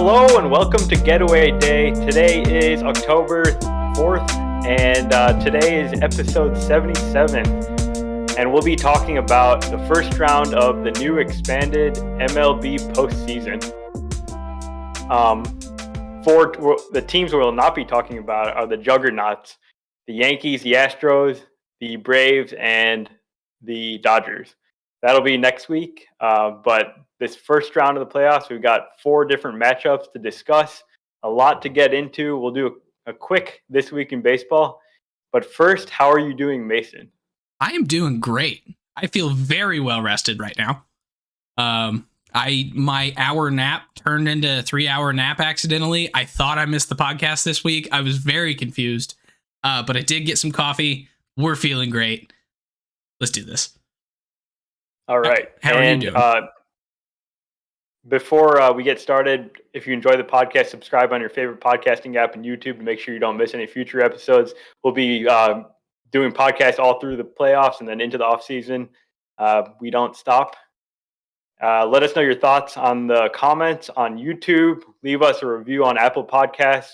Hello and welcome to Getaway Day. Today is October 4th and today is episode 77. And we'll be talking about the first round of the new expanded MLB postseason. For the teams we'll not be talking about are the juggernauts, the Yankees, the Astros, the Braves, and the Dodgers. That'll be next week. But this first round of the playoffs, we've got 4 different matchups to discuss, a lot to get into. We'll do a quick This Week in Baseball. But first, how are you doing, Mason? I am doing great. I feel very well rested right now. My hour nap turned into a 3-hour nap accidentally. I thought I missed the podcast this week. I was very confused, but I did get some coffee. We're feeling great. Let's do this. All right. How are you doing? Before we get started, if you enjoy the podcast, subscribe on your favorite podcasting app and YouTube to make sure you don't miss any future episodes. We'll be doing podcasts all through the playoffs and then into the off season. We don't stop. Let us know your thoughts on the comments on YouTube. Leave us a review on Apple Podcasts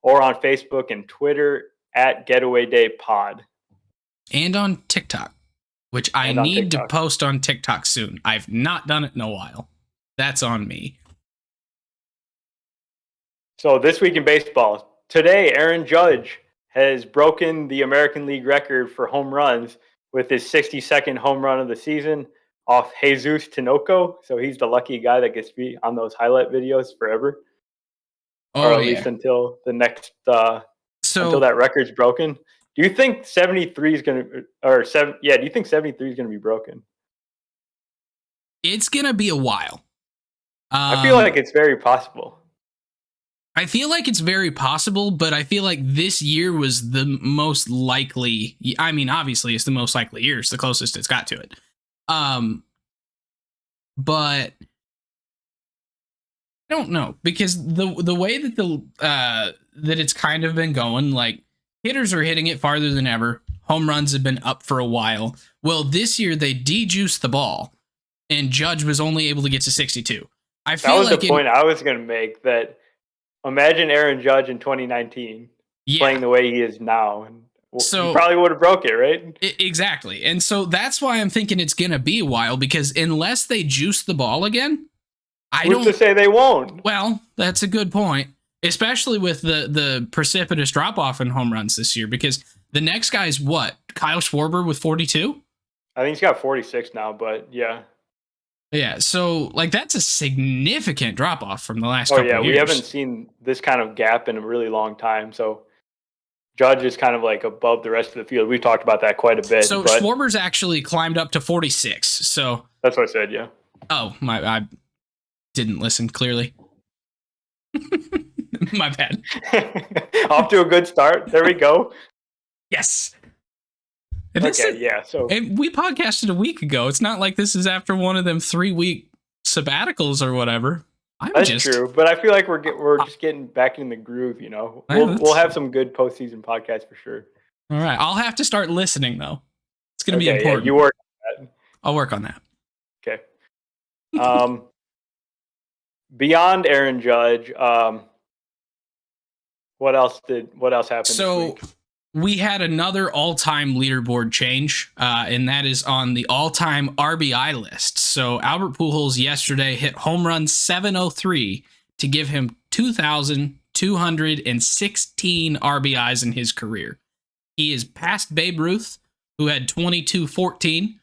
or on Facebook and Twitter at Getaway Day Pod. And on TikTok, which I need to post on TikTok soon. I've not done it in a while. That's on me. So this week in baseball, today Aaron Judge has broken the American League record for home runs with his 62nd home run of the season off Jesus Tinoco. So he's the lucky guy that gets to be on those highlight videos forever. Or at least until the next until that record's broken. Do you think 73 is going to do you think 73 is going to be broken? It's going to be a while. I feel like it's very possible. I feel like it's very possible, but I feel like this year was the most likely. I mean, obviously, it's the most likely year. It's the closest it's got to it. But I don't know, because the way that that it's kind of been going, like hitters are hitting it farther than ever. Home runs have been up for a while. Well, this year they de-juiced the ball, and Judge was only able to get to 62. That was the point I was going to make. That imagine Aaron Judge in 2019 playing the way he is now, and he probably would have broke it, right? Exactly, and so that's why I'm thinking it's going to be a while, because unless they juice the ball again, Who's to say they won't? Well, that's a good point, especially with the precipitous drop off in home runs this year. Because the next guy's what? Kyle Schwarber with 42. I think he's got 46 now, but yeah. Yeah, so like that's a significant drop off from the last couple of years. We haven't seen this kind of gap in a really long time. So Judge is kind of like above the rest of the field. We've talked about that quite a bit. So Schwarber's actually climbed up to 46. So that's what I said, yeah. Oh, I didn't listen clearly. My bad. Off to a good start. There we go. Yes. And we podcasted a week ago. It's not like this is after one of them 3-week sabbaticals or whatever. That's true, but I feel like we're just getting back in the groove. You know, we'll have some good postseason podcasts for sure. All right, I'll have to start listening though. It's going to be important. Yeah, you work on that. I'll work on that. Okay. Beyond Aaron Judge, what else happened this week? We had another all-time leaderboard change, and that is on the all-time RBI list. So Albert Pujols yesterday hit home run 703 to give him 2,216 RBIs in his career. He is past Babe Ruth, who had 2,214,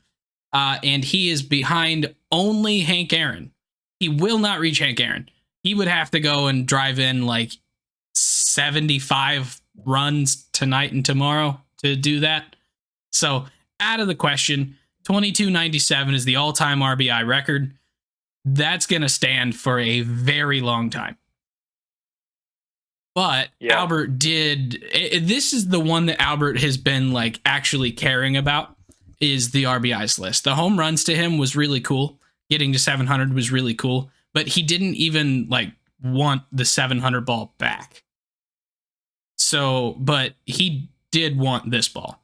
and he is behind only Hank Aaron. He will not reach Hank Aaron. He would have to go and drive in like 75 runs tonight and tomorrow to do that. So out of the question. 2297 is the all-time RBI record. That's going to stand for a very long time. But Albert this is the one that Albert has been like actually caring about, is the RBIs list. The home runs to him was really cool. Getting to 700 was really cool, but he didn't even like want the 700 ball back. So, but he did want this ball,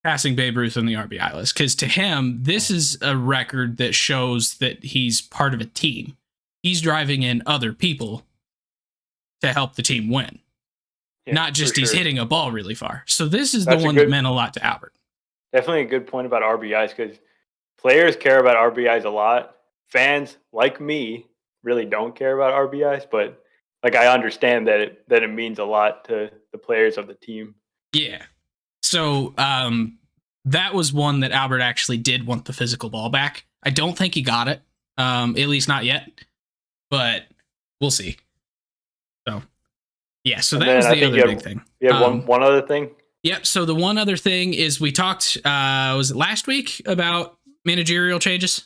passing Babe Ruth on the RBI list, because to him, this is a record that shows that he's part of a team. He's driving in other people to help the team win. Yeah, Not just he's hitting a ball really far. So this is That's the one that meant a lot to Albert. Definitely a good point about RBIs, because players care about RBIs a lot. Fans like me really don't care about RBIs, but like I understand that it means a lot to the players of the team. Yeah. So that was one that Albert actually did want the physical ball back. I don't think he got it, at least not yet, but we'll see. So yeah, so that was the other big thing. Yeah, one other thing. Yep. So the one other thing is we talked, was it last week, about managerial changes?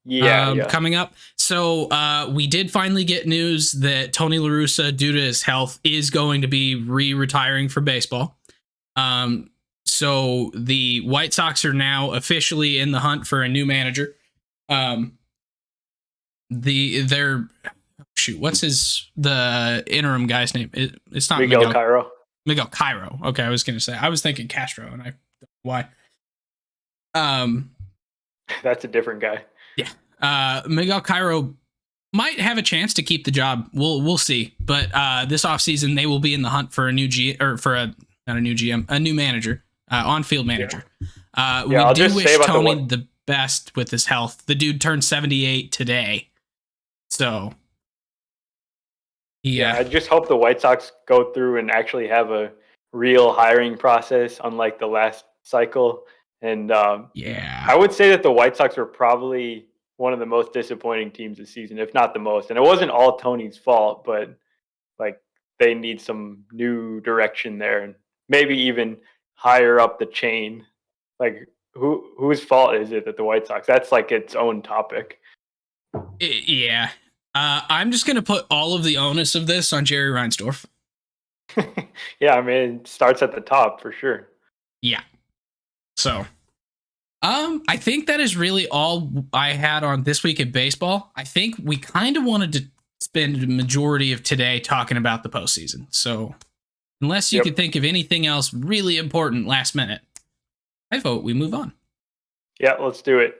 Yeah. Coming up. So we did finally get news that Tony LaRussa, due to his health, is going to be retiring from baseball. So the White Sox are now officially in the hunt for a new manager. What's the interim guy's name? It's not Miguel Cairo. Miguel Cairo. Okay, I was gonna say, I was thinking Castro, and I don't know why. That's a different guy. Yeah. Miguel Cairo might have a chance to keep the job. We'll see. But this offseason, they will be in the hunt for a new a new manager, on-field manager. We do wish Tony the best with his health. The dude turned 78 today. So yeah, I just hope the White Sox go through and actually have a real hiring process, unlike the last cycle. And I would say that the White Sox were probably one of the most disappointing teams this season, if not the most. And it wasn't all Tony's fault, but like they need some new direction there, and maybe even higher up the chain. Like whose fault is it that the White Sox? That's like its own topic. Yeah. I'm just going to put all of the onus of this on Jerry Reinsdorf. Yeah, I mean, it starts at the top for sure. Yeah. So, I think that is really all I had on This Week in Baseball. I think we kind of wanted to spend the majority of today talking about the postseason. So, unless you could think of anything else really important last minute, I vote we move on. Yeah, let's do it.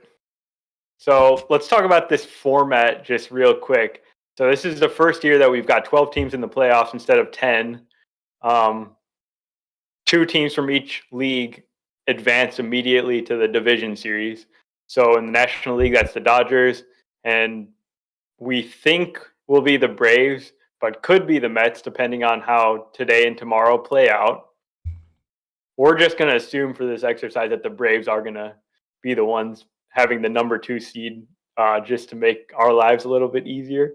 So let's talk about this format just real quick. So this is the first year that we've got 12 teams in the playoffs instead of 10. 2 teams from each league advance immediately to the division series. So in the National League, that's the Dodgers, and we think will be the Braves, but could be the Mets depending on how today and tomorrow play out. We're just going to assume for this exercise that the Braves are going to be the ones having the number 2 seed, just to make our lives a little bit easier.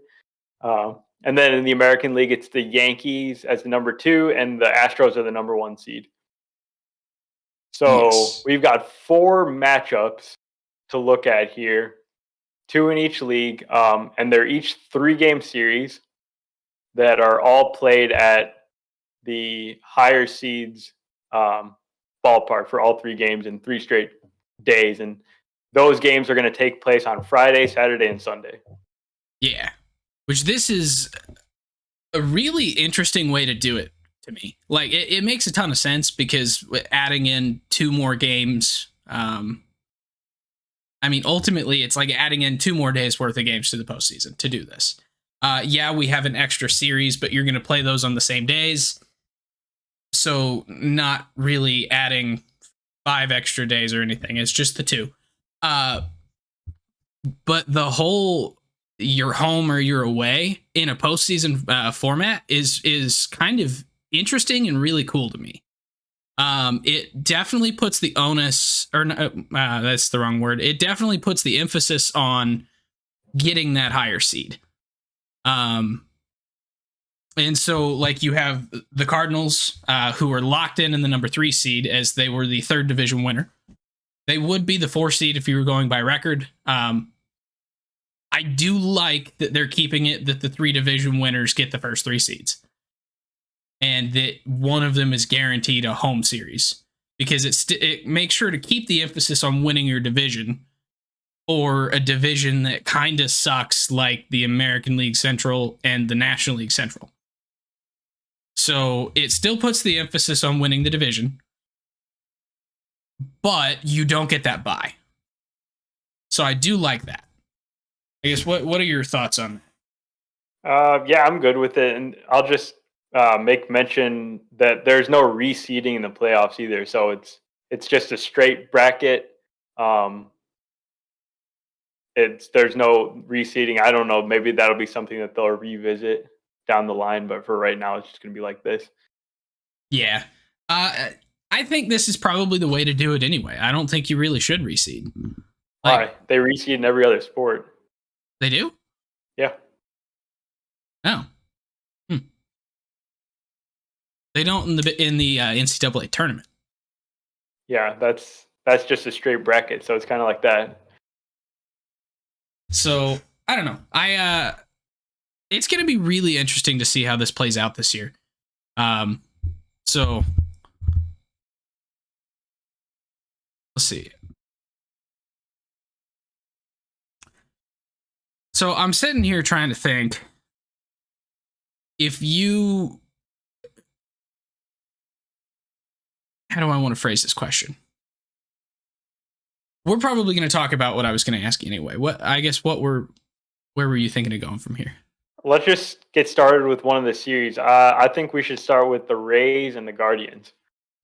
And then in the American League, it's the Yankees as the number 2, and the Astros are the number 1 seed. So we've got 4 matchups to look at here, 2 in each league, and they're each 3-game series that are all played at the higher seeds ballpark for all 3 games in 3 straight days. And those games are going to take place on Friday, Saturday, and Sunday. Yeah, which this is a really interesting way to do it to me. Like, it makes a ton of sense because adding in 2 more games, I mean, ultimately, it's like adding in 2 more days worth of games to the postseason to do this. Yeah, we have an extra series, but you're going to play those on the same days. So not really adding 5 extra days or anything. It's just the 2. But the whole you're home or you're away in a postseason format is kind of interesting and really cool to me. It definitely puts the onus, or that's the wrong word. It definitely puts the emphasis on getting that higher seed. And so, like, you have the Cardinals, who are locked in the number 3 seed as they were the 3rd division winner. They would be the 4th seed if you were going by record. I do like that they're keeping it that the 3 division winners get the first 3 seeds, and that one of them is guaranteed a home series, because it makes sure to keep the emphasis on winning your division, or a division that kind of sucks, like the American League Central and the National League Central. So it still puts the emphasis on winning the division, but you don't get that bye. So I do like that. I guess what are your thoughts on Yeah, I'm good with it, and I'll just make mention that there's no reseeding in the playoffs either, so it's just a straight bracket. Um, there's no reseeding. I don't know. Maybe that'll be something that they'll revisit down the line, but for right now, it's just going to be like this. Yeah. I think this is probably the way to do it anyway. I don't think you really should reseed. Why? They reseed in every other sport. They do? Yeah. Oh. They don't in the NCAA tournament. Yeah, that's just a straight bracket, so it's kind of like that. So I don't know. It's going to be really interesting to see how this plays out this year. So let's see. So I'm sitting here trying to think how do I want to phrase this question? We're probably going to talk about what I was going to ask you anyway. Where were you thinking of going from here? Let's just get started with one of the series. I think we should start with the Rays and the Guardians.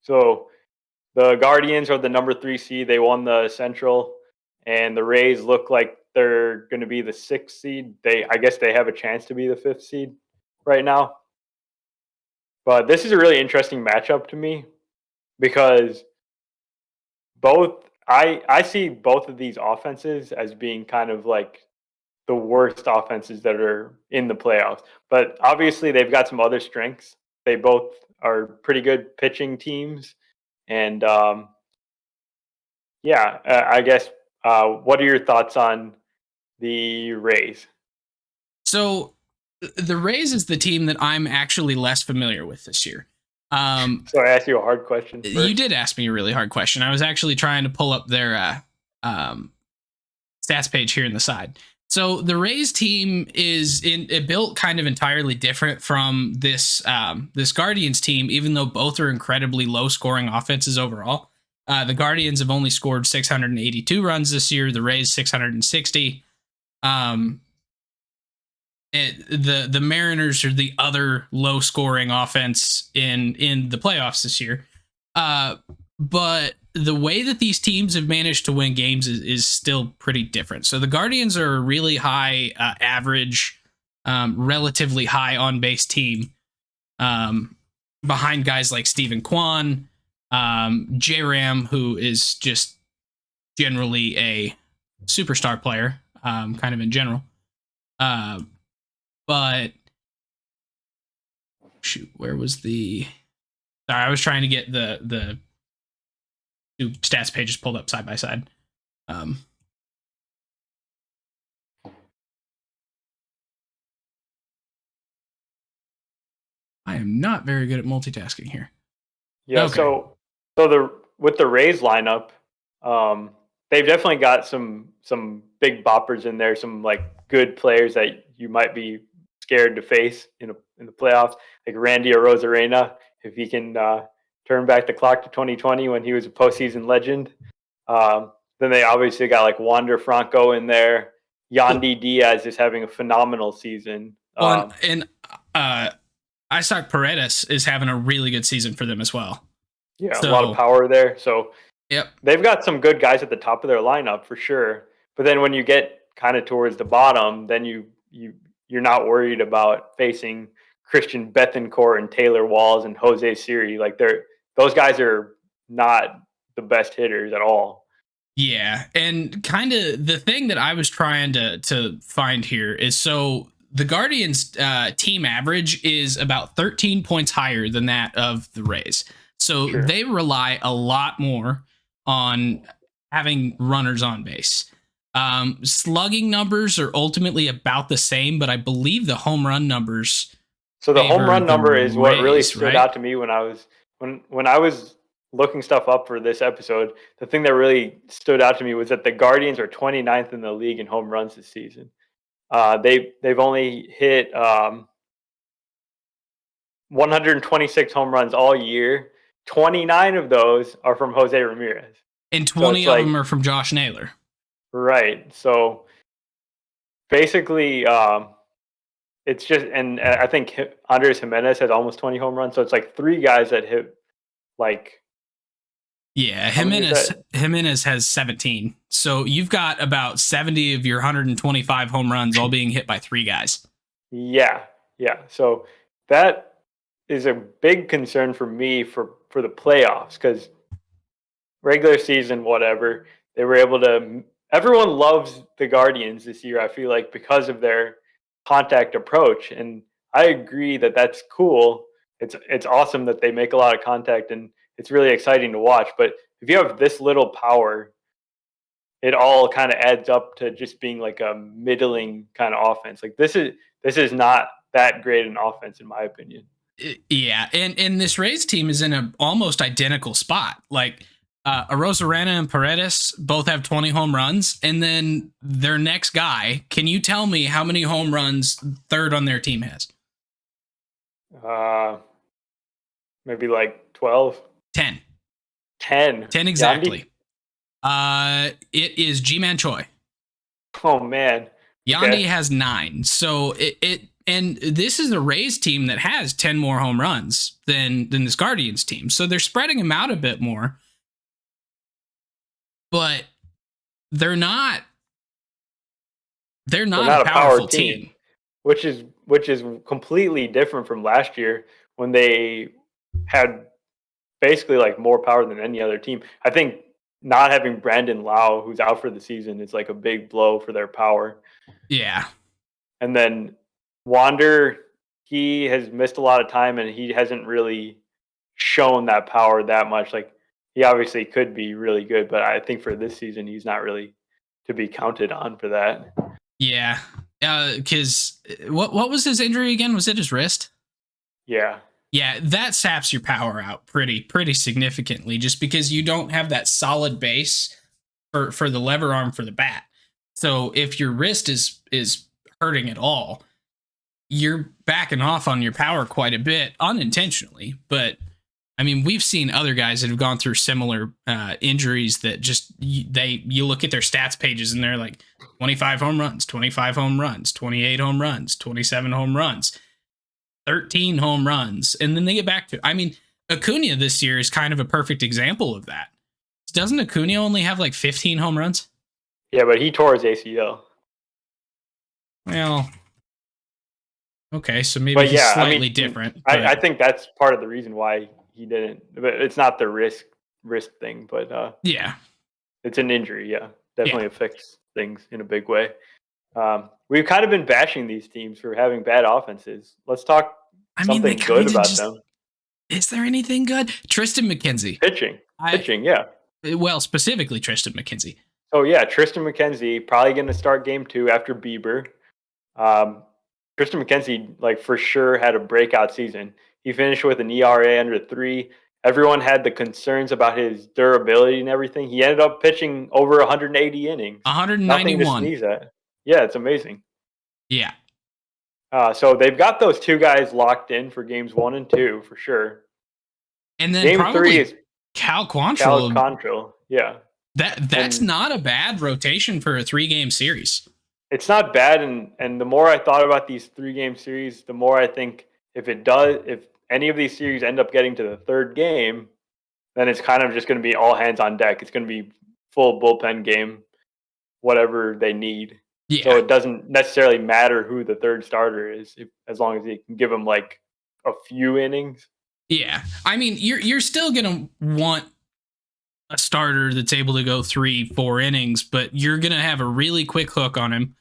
So the Guardians are the number 3 seed. They won the Central, and the Rays look like they're going to be the 6th seed. I guess they have a chance to be the 5th seed right now. But this is a really interesting matchup to me because I see both of these offenses as being kind of like the worst offenses that are in the playoffs. But obviously, they've got some other strengths. They both are pretty good pitching teams. And I guess what are your thoughts on the Rays? So the Rays is the team that I'm actually less familiar with this year. So I asked you a hard question first. You did ask me a really hard question. I was actually trying to pull up their stats page here in the side. So the Rays team is built kind of entirely different from this Guardians team, even though both are incredibly low scoring offenses overall. The Guardians have only scored 682 runs this year. The Rays 660. The Mariners are the other low scoring offense in the playoffs this year. But the way that these teams have managed to win games is still pretty different. So the Guardians are a really high average, relatively high on base team, behind guys like Steven Kwan, J-Ram, who is just generally a superstar player, kind of in general. But shoot, where was the? Sorry, I was trying to get the two stats pages pulled up side by side. I am not very good at multitasking here. Yeah, okay. So with the Rays lineup, they've definitely got some big boppers in there, some like good players that you might be scared to face in the playoffs, like Randy Arozarena, if he can turn back the clock to 2020 when he was a postseason legend. Then they obviously got like Wander Franco in there. Yandy Diaz is having a phenomenal season. And Isaac Paredes is having a really good season for them as well. Yeah, so, a lot of power there. So yep, they've got some good guys at the top of their lineup for sure. But then when you get kind of towards the bottom, then you're not worried about facing Christian Bethancourt and Taylor Walls and Jose Siri. Like those guys are not the best hitters at all. Yeah, and kind of the thing that I was trying to find here is so the Guardians team average is about 13 points higher than that of the Rays. So sure, they rely a lot more on having runners on base. Slugging numbers are ultimately about the same, but I believe the home run numbers. So the home run number is what really stood out to me when I was looking stuff up for this episode. The thing that really stood out to me was that the Guardians are 29th in the league in home runs this season. They've only hit 126 home runs all year. 29 of those are from Jose Ramirez. And 20 of them are from Josh Naylor. Right. So basically, it's just, and I think Andres Jimenez has almost 20 home runs. So it's like 3 guys that hit like. Yeah, Jimenez has 17. So you've got about 70 of your 125 home runs all being hit by 3 guys. Yeah. So that is a big concern for me for the playoffs, because regular season, whatever, they were able to. Everyone loves the Guardians this year, I feel like, because of their contact approach, and I agree that that's cool. It's awesome that they make a lot of contact, and it's really exciting to watch. But if you have this little power, it all kind of adds up to just being like a middling kind of offense. Like this is not that great an offense, in my opinion. Yeah, and this Rays team is in an almost identical spot. Like Arozarena and Paredes both have 20 home runs, and then their next guy. Can you tell me how many home runs third on their team has? Maybe like 12. 10. 10 exactly. It is G-Man Choi. Oh man. Yandy has 9. So and this is the Rays team that has 10 more home runs than this Guardians team. So they're spreading them out a bit more. But they're not a powerful team. Which is completely different from last year when they had basically like more power than any other team. I think not having Brandon Lau, who's out for the season, is like a big blow for their power. Yeah. And then Wander, he has missed a lot of time, and he hasn't really shown that power that much. Like, he obviously could be really good, but I think for this season, he's not really to be counted on for that. Yeah. Because what was his injury again? Was it his wrist? Yeah. Yeah, that saps your power out pretty significantly, just because you don't have that solid base for the lever arm for the bat. So if your wrist is hurting at all, you're backing off on your power quite a bit unintentionally. But I mean, we've seen other guys that have gone through similar injuries that just you look at their stats pages and they're like 25 home runs, 25 home runs, 28 home runs, 27 home runs, 13 home runs, and then they get back to. I mean, Acuna this year is kind of a perfect example of that. Doesn't Acuna only have like 15 home runs? Yeah, but he tore his ACL. Well, okay, so maybe he's slightly different. I think that's part of the reason why he didn't. But it's not the risk thing, but yeah, it's an injury. Yeah, definitely affects things in a big way. We've kind of been bashing these teams for having bad offenses. Let's talk something good about them. Is there anything good? Tristan McKenzie. Pitching, yeah. Well, specifically Tristan McKenzie. Oh, yeah, Tristan McKenzie, probably going to start game 2 after Bieber. Tristan McKenzie, like, for sure had a breakout season. He finished with an ERA under 3. Everyone had the concerns about his durability and everything. He ended up pitching over 180 innings. 191. Nothing to sneeze at. Yeah, it's amazing. Yeah. So they've got those 2 guys locked in for games 1 and 2 for sure. And then game 3 is Cal Quantrill. Cal Quantrill, yeah. That's not a bad rotation for a 3-game series. It's not bad, and the more I thought about these 3-game series, the more I think if any of these series end up getting to the 3rd game, then it's kind of just going to be all hands on deck. It's going to be full bullpen game, whatever they need. Yeah. So it doesn't necessarily matter who the 3rd starter is, as long as you can give them like a few innings. Yeah, I mean, you're still going to want a starter that's able to go 3-4 innings, but you're going to have a really quick hook on him.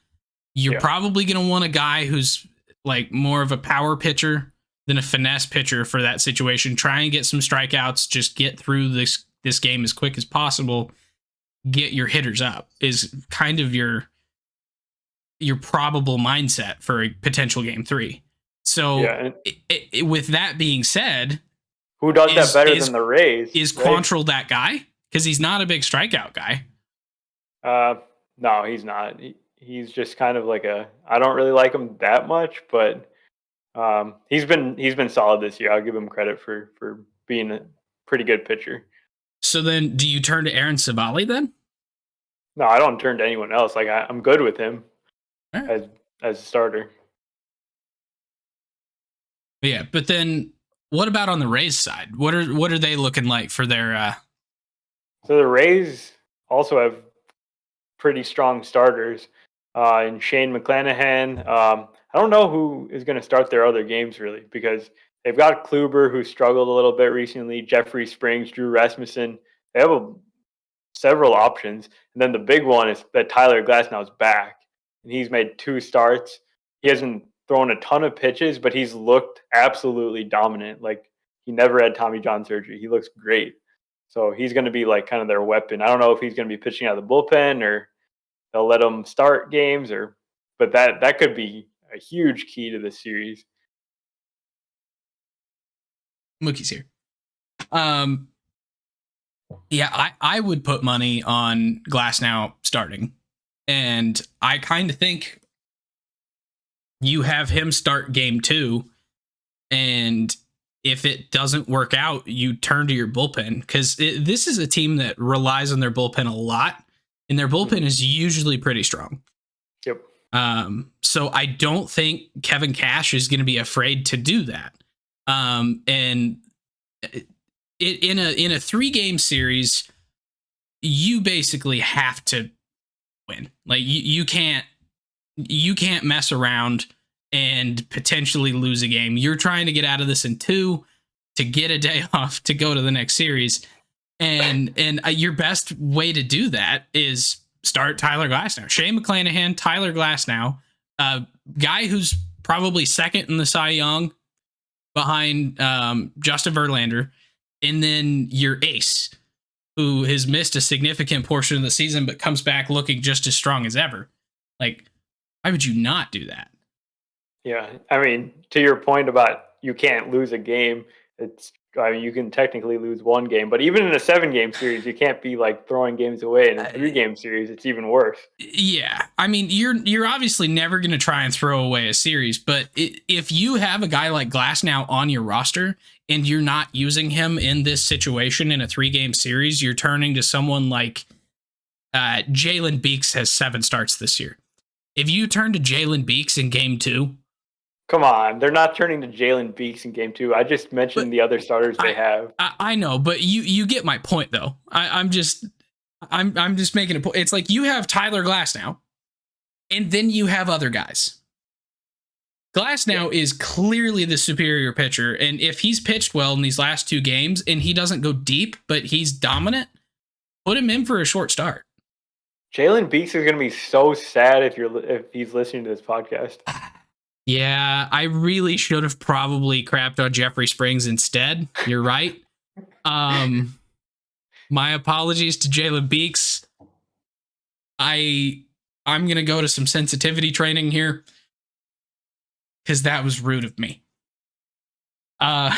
You're probably going to want a guy who's like more of a power pitcher than a finesse pitcher for that situation. Try and get some strikeouts, just get through this game as quick as possible. Get your hitters up is kind of your probable mindset for a potential game 3. So with that being said, who does that better than the Rays? Is Quantrill that guy? Because he's not a big strikeout guy. No, he's not. He's just kind of like I don't really like him that much, but he's been solid this year. I'll give him credit for being a pretty good pitcher. So then, do you turn to Aaron Savali then? No, I don't turn to anyone else. Like I'm good with him as a starter. Yeah, but then what about on the Rays side? What are they looking like for their? So the Rays also have pretty strong starters, and Shane McClanahan. I don't know who is going to start their other games really, because they've got Kluber, who struggled a little bit recently, Jeffrey Springs, Drew Rasmussen. They have several options, and then the big one is that Tyler Glasnow is back, and he's made 2 starts. He hasn't thrown a ton of pitches, but he's looked absolutely dominant. Like, he never had Tommy John surgery. He looks great. So he's going to be like kind of their weapon. I don't know if he's going to be pitching out of the bullpen or they'll let him start games, but that could be a huge key to this series. Mookie's here. Yeah, I would put money on Glasnow starting, and I kind of think you have him start game 2, and if it doesn't work out, you turn to your bullpen, because this is a team that relies on their bullpen a lot, and their bullpen is usually pretty strong. Yep. So I don't think Kevin Cash is going to be afraid to do that. And in a 3-game series, you basically have to win. Like, you can't mess around and potentially lose a game. You're trying to get out of this in 2 to get a day off to go to the next series. And your best way to do that is start Tyler Glasnow. Shane McClanahan, Tyler Glasnow, a guy who's probably second in the Cy Young behind Justin Verlander, and then your ace, who has missed a significant portion of the season but comes back looking just as strong as ever. Like, why would you not do that? Yeah, I mean, to your point about you can't lose a game, you can technically lose 1 game, but even in a 7-game series, you can't be like throwing games away. In a 3-game series, it's even worse. Yeah, I mean, you're obviously never going to try and throw away a series, but if you have a guy like Glasnow on your roster and you're not using him in this situation in a 3-game series, you're turning to someone like Jalen Beeks has 7 starts this year. If you turn to Jalen Beeks in game 2, come on, they're not turning to Jalen Beeks in game 2. I just mentioned the other starters they have. I know, but you get my point though. I'm just making a point. It's like you have Tyler Glasnow, and then you have other guys. Glasnow is clearly the superior pitcher, and if he's pitched well in these last 2 games and he doesn't go deep, but he's dominant, put him in for a short start. Jalen Beeks is going to be so sad if he's listening to this podcast. Yeah, I really should have probably crapped on Jeffrey Springs instead. You're right. My apologies to Jalen Beeks. I'm gonna go to some sensitivity training here because that was rude of me. Yeah.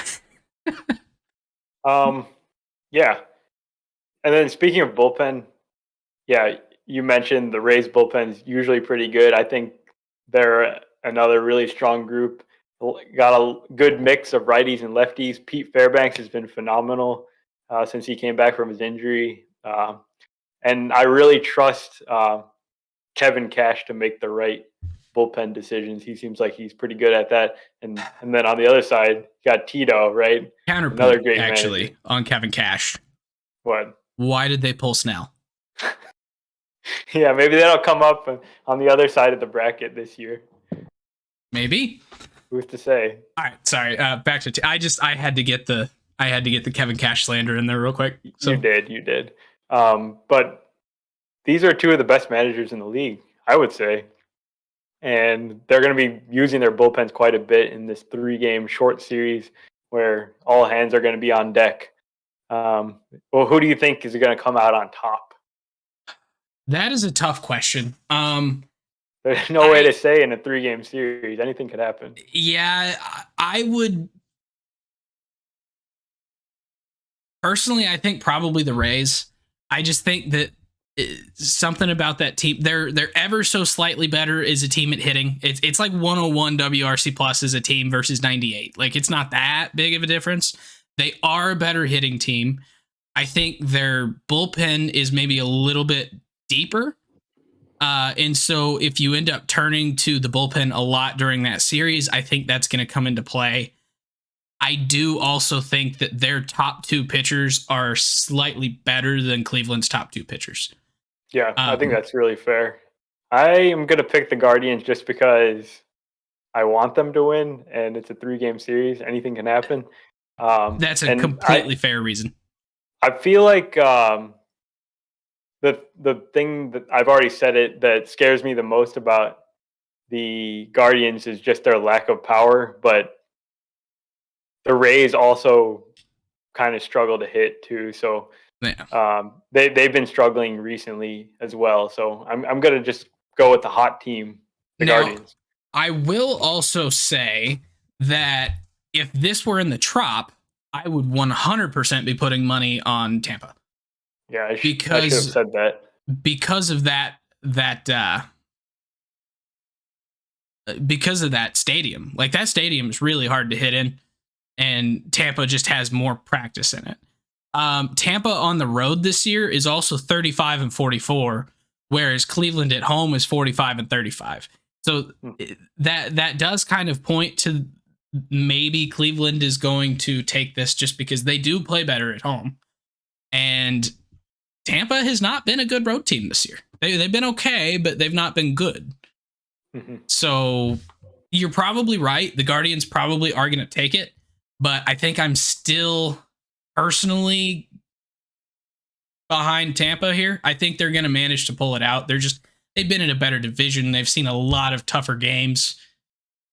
And then speaking of bullpen, yeah, you mentioned the Rays bullpen's usually pretty good. I think they're another really strong group. Got a good mix of righties and lefties. Pete Fairbanks has been phenomenal since he came back from his injury. And I really trust Kevin Cash to make the right bullpen decisions. He seems like he's pretty good at that. And then on the other side, you got Tito, right? Counterpoint, another great actually, manager. On Kevin Cash. What? Why did they pull Snell? Yeah, maybe that'll come up on the other side of the bracket this year. Maybe. Who's to say? All right, sorry. Back to I had to get the Kevin Cash slander in there real quick. So. You did. But these are 2 of the best managers in the league, I would say, and they're going to be using their bullpens quite a bit in this 3-game short series where all hands are going to be on deck. Well, who do you think is going to come out on top? That is a tough question. There's no way to say in a 3-game series. Anything could happen. Yeah, I would. Personally, I think probably the Rays. I just think that something about that team, they're ever so slightly better as a team at hitting. It's like 101 WRC plus as a team versus 98. Like, it's not that big of a difference. They are a better hitting team. I think their bullpen is maybe a little bit deeper. And so if you end up turning to the bullpen a lot during that series, I think that's going to come into play. I do also think that their top two pitchers are slightly better than Cleveland's top two pitchers. Yeah, I think that's really fair. I am going to pick the Guardians just because I want them to win, and it's a 3-game series. Anything can happen. That's a completely fair reason. I feel like the thing that I've already said it that scares me the most about the Guardians is just their lack of power, but the Rays also kind of struggle to hit too. So they've been struggling recently as well. So I'm gonna just go with the hot team, the Guardians. I will also say that if this were in the Trop, I would 100% be putting money on Tampa. Yeah, I should have said that. Because of that stadium. Like, that stadium is really hard to hit in, and Tampa just has more practice in it. Tampa on the road this year is also 35-44, whereas Cleveland at home is 45-35. So that does kind of point to maybe Cleveland is going to take this just because they do play better at home. And Tampa has not been a good road team this year. They've been okay, but they've not been good. Mm-hmm. So you're probably right. The Guardians probably are going to take it, but I think I'm still personally behind Tampa here. I think they're going to manage to pull it out. They've been in a better division. They've seen a lot of tougher games.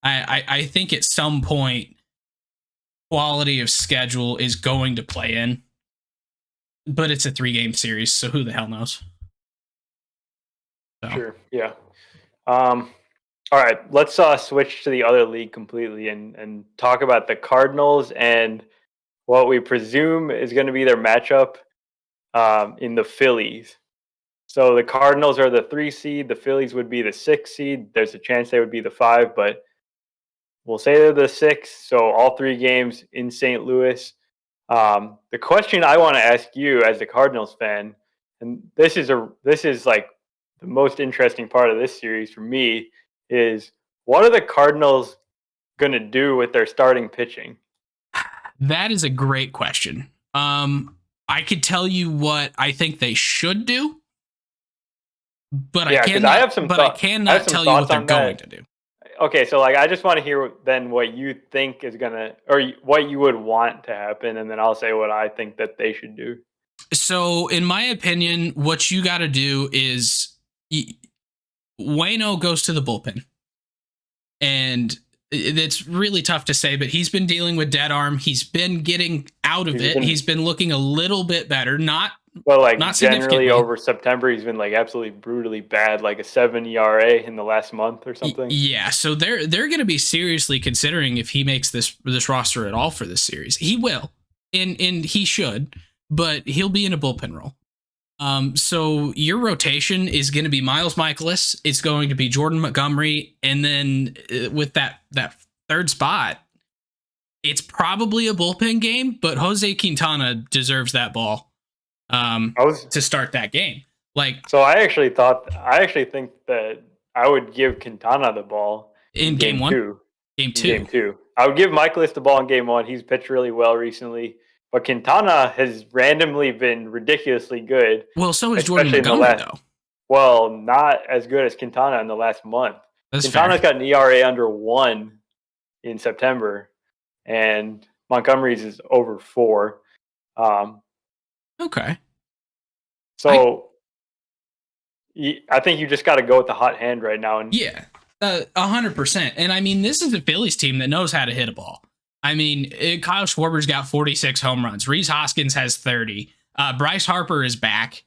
I think at some point, quality of schedule is going to play in, but it's a 3-game series, so who the hell knows? So. Sure. Yeah. All right. Let's switch to the other league completely and talk about the Cardinals and what we presume is going to be their matchup in the Phillies. So the Cardinals are the 3 seed. The Phillies would be the 6 seed. There's a chance they would be the 5, but we'll say they're the 6. So all 3 games in St. Louis. The question I want to ask you as a Cardinals fan, and this is like the most interesting part of this series for me, is what are the Cardinals going to do with their starting pitching? That is a great question. I could tell you what I think they should do, but I cannot tell you what they're going to do. Okay, so I just want to hear then what you think is gonna, or what you would want to happen, and then I'll say what I think that they should do. So, in my opinion, what you got to do is Waino goes to the bullpen, and it's really tough to say, but he's been dealing with dead arm. He's been getting out of it. He's been looking a little bit better, not generally over September, he's been absolutely brutally bad, like a 7 ERA in the last month or something. Yeah, so they're going to be seriously considering if he makes this roster at all for this series. He will, and he should, but he'll be in a bullpen role. So your rotation is going to be Miles Michaelis. It's going to be Jordan Montgomery, and then with that third spot, it's probably a bullpen game, but Jose Quintana deserves that ball. To start that game. So I actually think that I would give Quintana the ball in game 1. Game 2. I would give Michaelis the ball in game 1. He's pitched really well recently, but Quintana has randomly been ridiculously good. Well, so is Jordan Montgomery, though. Well, not as good as Quintana in the last month. Quintana's got an ERA under 1 in September, and Montgomery's is over 4. Okay. So I think you just got to go with the hot hand right now. And 100%. And I mean, this is a Phillies team that knows how to hit a ball. I mean, Kyle Schwarber's got 46 home runs. Rhys Hoskins has 30. Bryce Harper is back.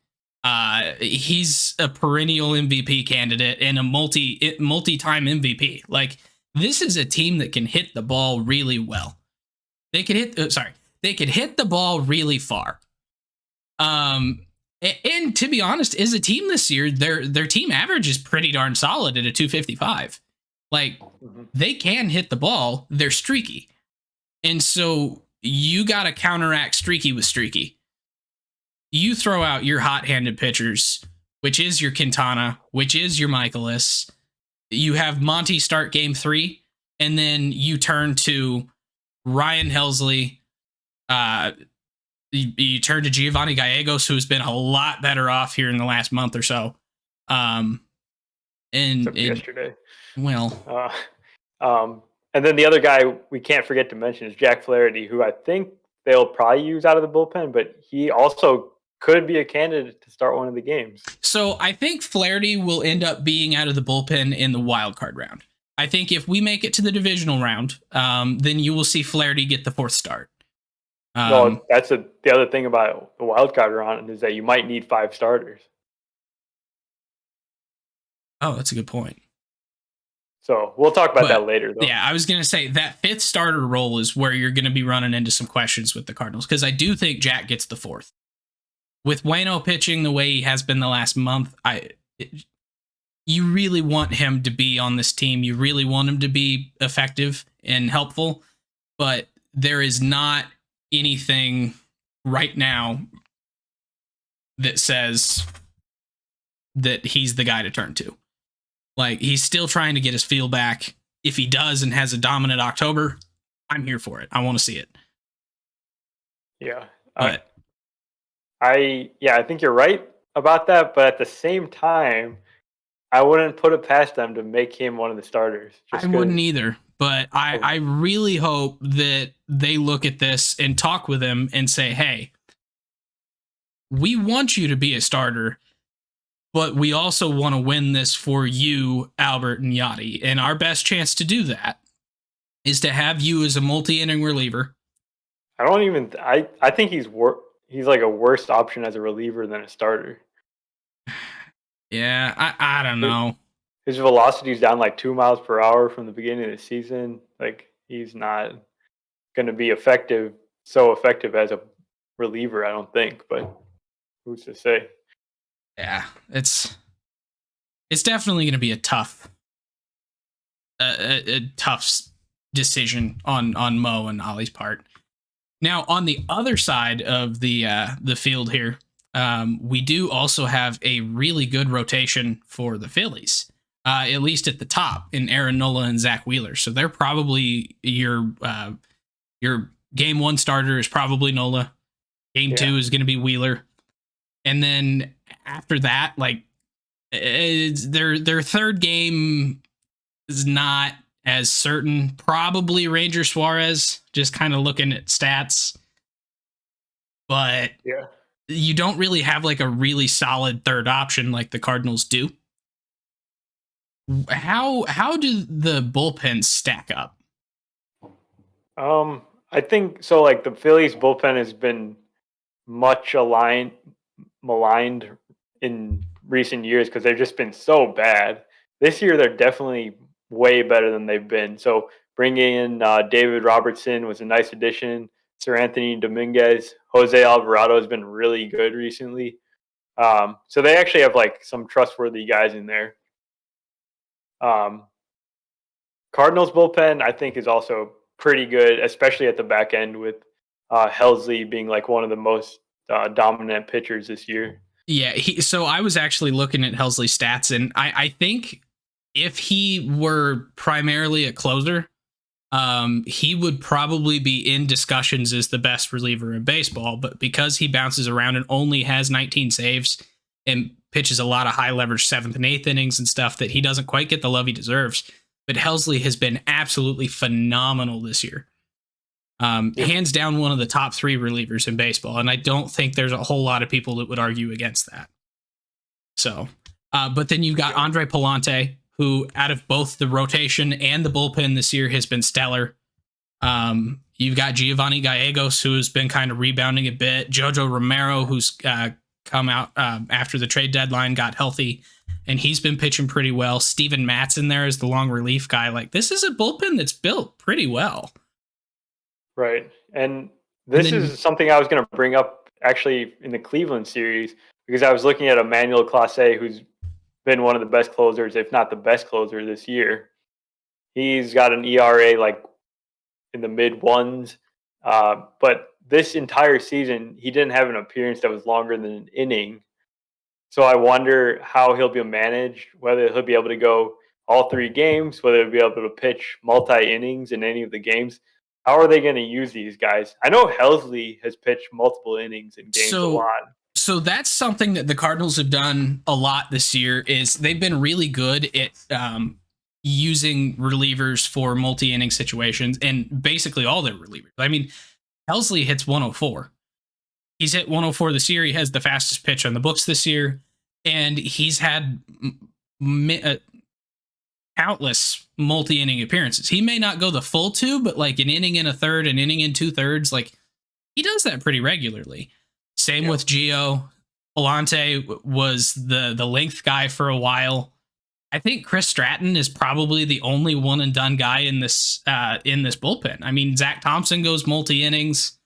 He's a perennial MVP candidate and a multi-time MVP. This is a team that can hit the ball really well. They could hit the ball really far. And to be honest, as a team this year, their team average is pretty darn solid at a 255. They can hit the ball. They're streaky. And so you got to counteract streaky with streaky. You throw out your hot-handed pitchers, which is your Quintana, which is your Michaelis. You have Monty start game 3, and then you turn to Ryan Helsley. You turn to Giovanni Gallegos, who's been a lot better off here in the last month or so. Yesterday. Well, and then the other guy we can't forget to mention is Jack Flaherty, who I think they'll probably use out of the bullpen, but he also could be a candidate to start one of the games. So I think Flaherty will end up being out of the bullpen in the wild card round. I think if we make it to the divisional round, then you will see Flaherty get the fourth start. Well, that's the other thing about the wild card round is that you might need 5 starters. Oh, that's a good point. So we'll talk about that later, though. Yeah, I was going to say that 5th starter role is where you're going to be running into some questions with the Cardinals, because I do think Jack gets the 4th. With Waino pitching the way he has been the last month, you really want him to be on this team. You really want him to be effective and helpful, but there is not anything right now that says that he's the guy to turn to. Like, he's still trying to get his feel back. If he does and has a dominant October, I'm here for it. I want to see it. Yeah. But I think you're right about that, but at the same time, I wouldn't put it past them to make him one of the starters. I wouldn't either, but I really hope that they look at this and talk with him and say, hey, we want you to be a starter, but we also want to win this for you, Albert and Yachty. And our best chance to do that is to have you as a multi-inning reliever. I think he's like a worse option as a reliever than a starter. Yeah, I don't know. His velocity's down like 2 miles per hour from the beginning of the season. Like, he's not going to be so effective as a reliever, I don't think. But who's to say? Yeah, it's definitely going to be a tough decision on Mo and Ollie's part. Now, on the other side of the field here, we do also have a really good rotation for the Phillies, at least at the top, in Aaron Nola and Zach Wheeler. So they're probably your game 1 starter is probably Nola. Game 2 is going to be Wheeler. And then after that, like, their third game is not as certain. Probably Ranger Suarez, just kind of looking at stats. But you don't really have like a really solid third option like the Cardinals do. How do the bullpens stack up? I think so. Like, the Phillies bullpen has been much maligned in recent years because they've just been so bad. This year, they're definitely way better than they've been. So bringing in David Robertson was a nice addition. Sir Anthony Dominguez, Jose Alvarado has been really good recently. So they actually have like some trustworthy guys in there. Cardinals bullpen, I think, is also pretty good, especially at the back end with Helsley being like one of the most dominant pitchers this year. Yeah, so I was actually looking at Helsley's stats, and I think if he were primarily a closer, he would probably be in discussions as the best reliever in baseball. But because he bounces around and only has 19 saves and pitches a lot of high leverage 7th and 8th innings and stuff, that he doesn't quite get the love he deserves. But Helsley has been absolutely phenomenal this year. Hands down one of the top 3 relievers in baseball. And I don't think there's a whole lot of people that would argue against that. So, but then you've got Andre Palante, who out of both the rotation and the bullpen this year has been stellar. You've got Giovanni Gallegos, who has been kind of rebounding a bit. Jojo Romero, who's come out after the trade deadline, got healthy, and he's been pitching pretty well. Steven Matz in there is the long relief guy. Like, this is a bullpen that's built pretty well. Right. And this is something I was going to bring up actually in the Cleveland series, because I was looking at Emmanuel Clase, who's been one of the best closers, if not the best closer this year. He's got an ERA like in the mid ones. But this entire season, he didn't have an appearance that was longer than an inning. So I wonder how he'll be managed, whether he'll be able to go all 3 games, whether he'll be able to pitch multi-innings in any of the games. how are they going to use these guys? I know Helsley has pitched multiple innings in games a lot. So that's something that the Cardinals have done a lot this year. Is they've been really good at using relievers for multi-inning situations, and basically all their relievers. I mean, Helsley hits 104. He's hit 104 this year. He has the fastest pitch on the books this year, and he's had countless multi-inning appearances. He may not go the full two, but like an inning and a third, an inning and 2/3, like he does that pretty regularly. Same with Gio. Palante was the length guy for a while. I think Chris Stratton is probably the only one and done guy in this bullpen. I mean, Zach Thompson goes multi innings.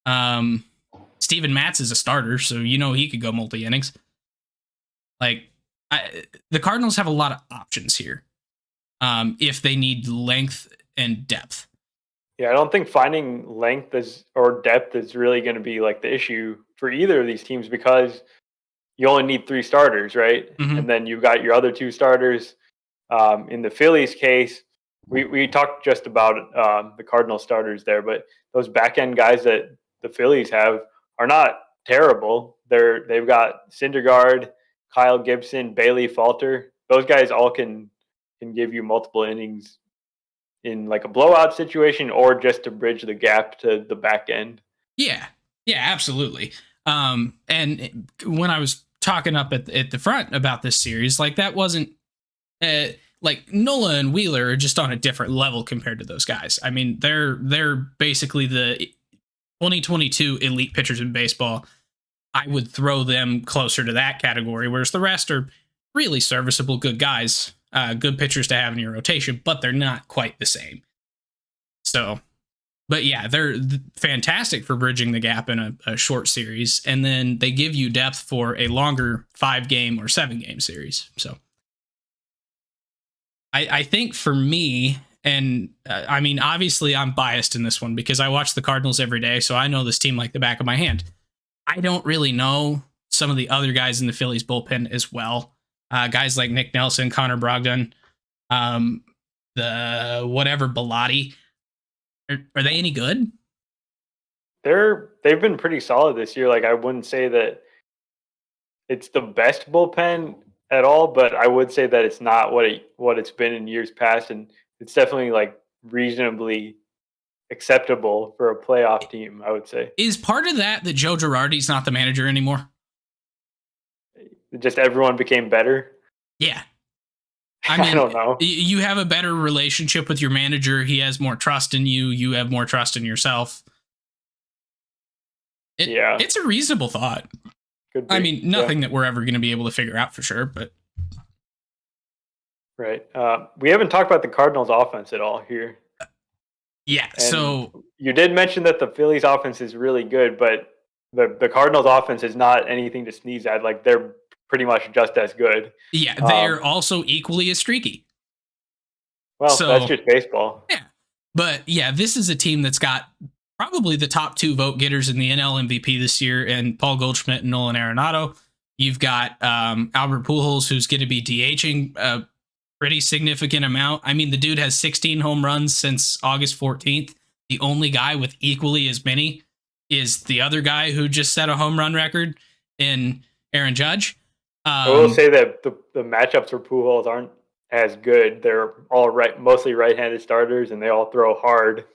Steven Matz is a starter, so he could go multi innings. Like the Cardinals have a lot of options here if they need length and depth. Yeah, I don't think finding length or depth is really going to be like the issue for either of these teams, because you only need 3 starters, right? Mm-hmm. And then you've got your other 2 starters. In the Phillies case, we talked just about the Cardinal starters there, but those back end guys that the Phillies have are not terrible. They've got Syndergaard, Kyle Gibson, Bailey Falter. Those guys all can give you multiple innings in like a blowout situation, or just to bridge the gap to the back end. Yeah, absolutely. And when I was talking up at the front about this series, like that wasn't like Nola and Wheeler are just on a different level compared to those guys. I mean, they're basically the 2022 elite pitchers in baseball. I would throw them closer to that category, whereas the rest are really serviceable, good guys. Good pitchers to have in your rotation, but they're not quite the same. So, but yeah, they're fantastic for bridging the gap in a short series, and then they give you depth for a longer 5-game or 7-game series. So, I think for me, and I mean, obviously I'm biased in this one because I watch the Cardinals every day, so I know this team like the back of my hand. I don't really know some of the other guys in the Phillies bullpen as well. Guys like Nick Nelson, Connor Brogdon, the whatever Bellotti. Are they any good? They've been pretty solid this year. Like, I wouldn't say that it's the best bullpen at all, but I would say that it's not what it's been in years past, and it's definitely like reasonably acceptable for a playoff team, I would say. Is part of that Joe Girardi's not the manager anymore? Just everyone became better. Yeah. I mean, I don't know. You have a better relationship with your manager. He has more trust in you. You have more trust in yourself. It's a reasonable thought. Could be. I mean, nothing that we're ever going to be able to figure out for sure, but. Right. We haven't talked about the Cardinals offense at all here. Yeah. And so you did mention that the Phillies offense is really good, but the Cardinals offense is not anything to sneeze at. Like, they're pretty much just as good. Yeah, they're also equally as streaky. Well, that's just baseball. Yeah. But yeah, this is a team that's got probably the top 2 vote getters in the NL MVP this year, and Paul Goldschmidt and Nolan Arenado. You've got Albert Pujols, who's going to be DHing a pretty significant amount. I mean, the dude has 16 home runs since August 14th. The only guy with equally as many is the other guy who just set a home run record in Aaron Judge. I will say that the matchups for Pujols aren't as good. They're all mostly right-handed starters, and they all throw hard.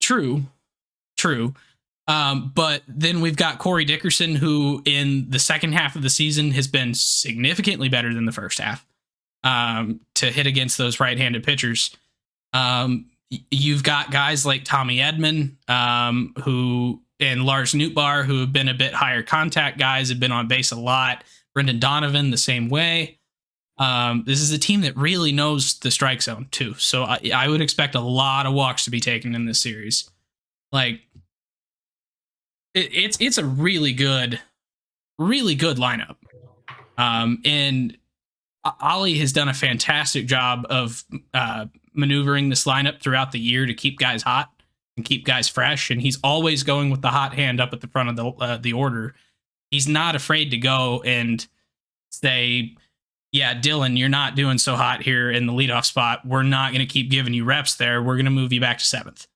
True. But then we've got Corey Dickerson, who in the second half of the season has been significantly better than the first half to hit against those right-handed pitchers. You've got guys like Tommy Edman, and Lars Nootbaar, who have been a bit higher contact guys, have been on base a lot. Brendan Donovan the same way. This is a team that really knows the strike zone too. So I would expect a lot of walks to be taken in this series. Like it's a really good lineup. And Ollie has done a fantastic job of maneuvering this lineup throughout the year to keep guys hot and keep guys fresh. And he's always going with the hot hand up at the front of the order. He's not afraid to go and say, yeah, Dylan, you're not doing so hot here in the leadoff spot. We're not going to keep giving you reps there. We're going to move you back to 7th.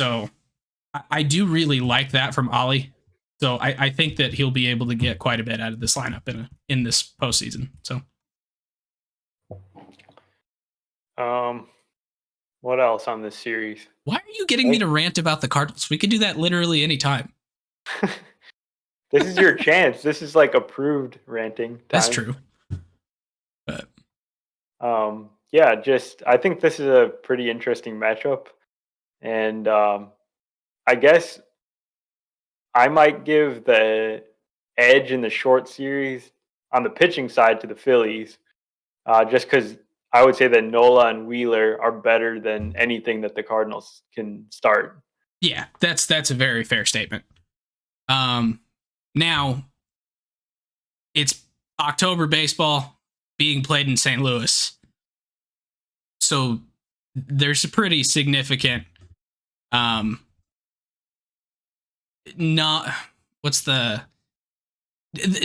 So I do really like that from Ollie. So I think that he'll be able to get quite a bit out of this lineup in this postseason. So, what else on this series? Why are you getting me to rant about the Cardinals? We could do that literally anytime. This is your chance. This is like approved ranting time. That's true. But yeah, I think this is a pretty interesting matchup. And I guess I might give the edge in the short series on the pitching side to the Phillies, just because I would say that Nola and Wheeler are better than anything that the Cardinals can start. Yeah, that's a very fair statement. Now it's October baseball being played in St. Louis, so there's a pretty significant the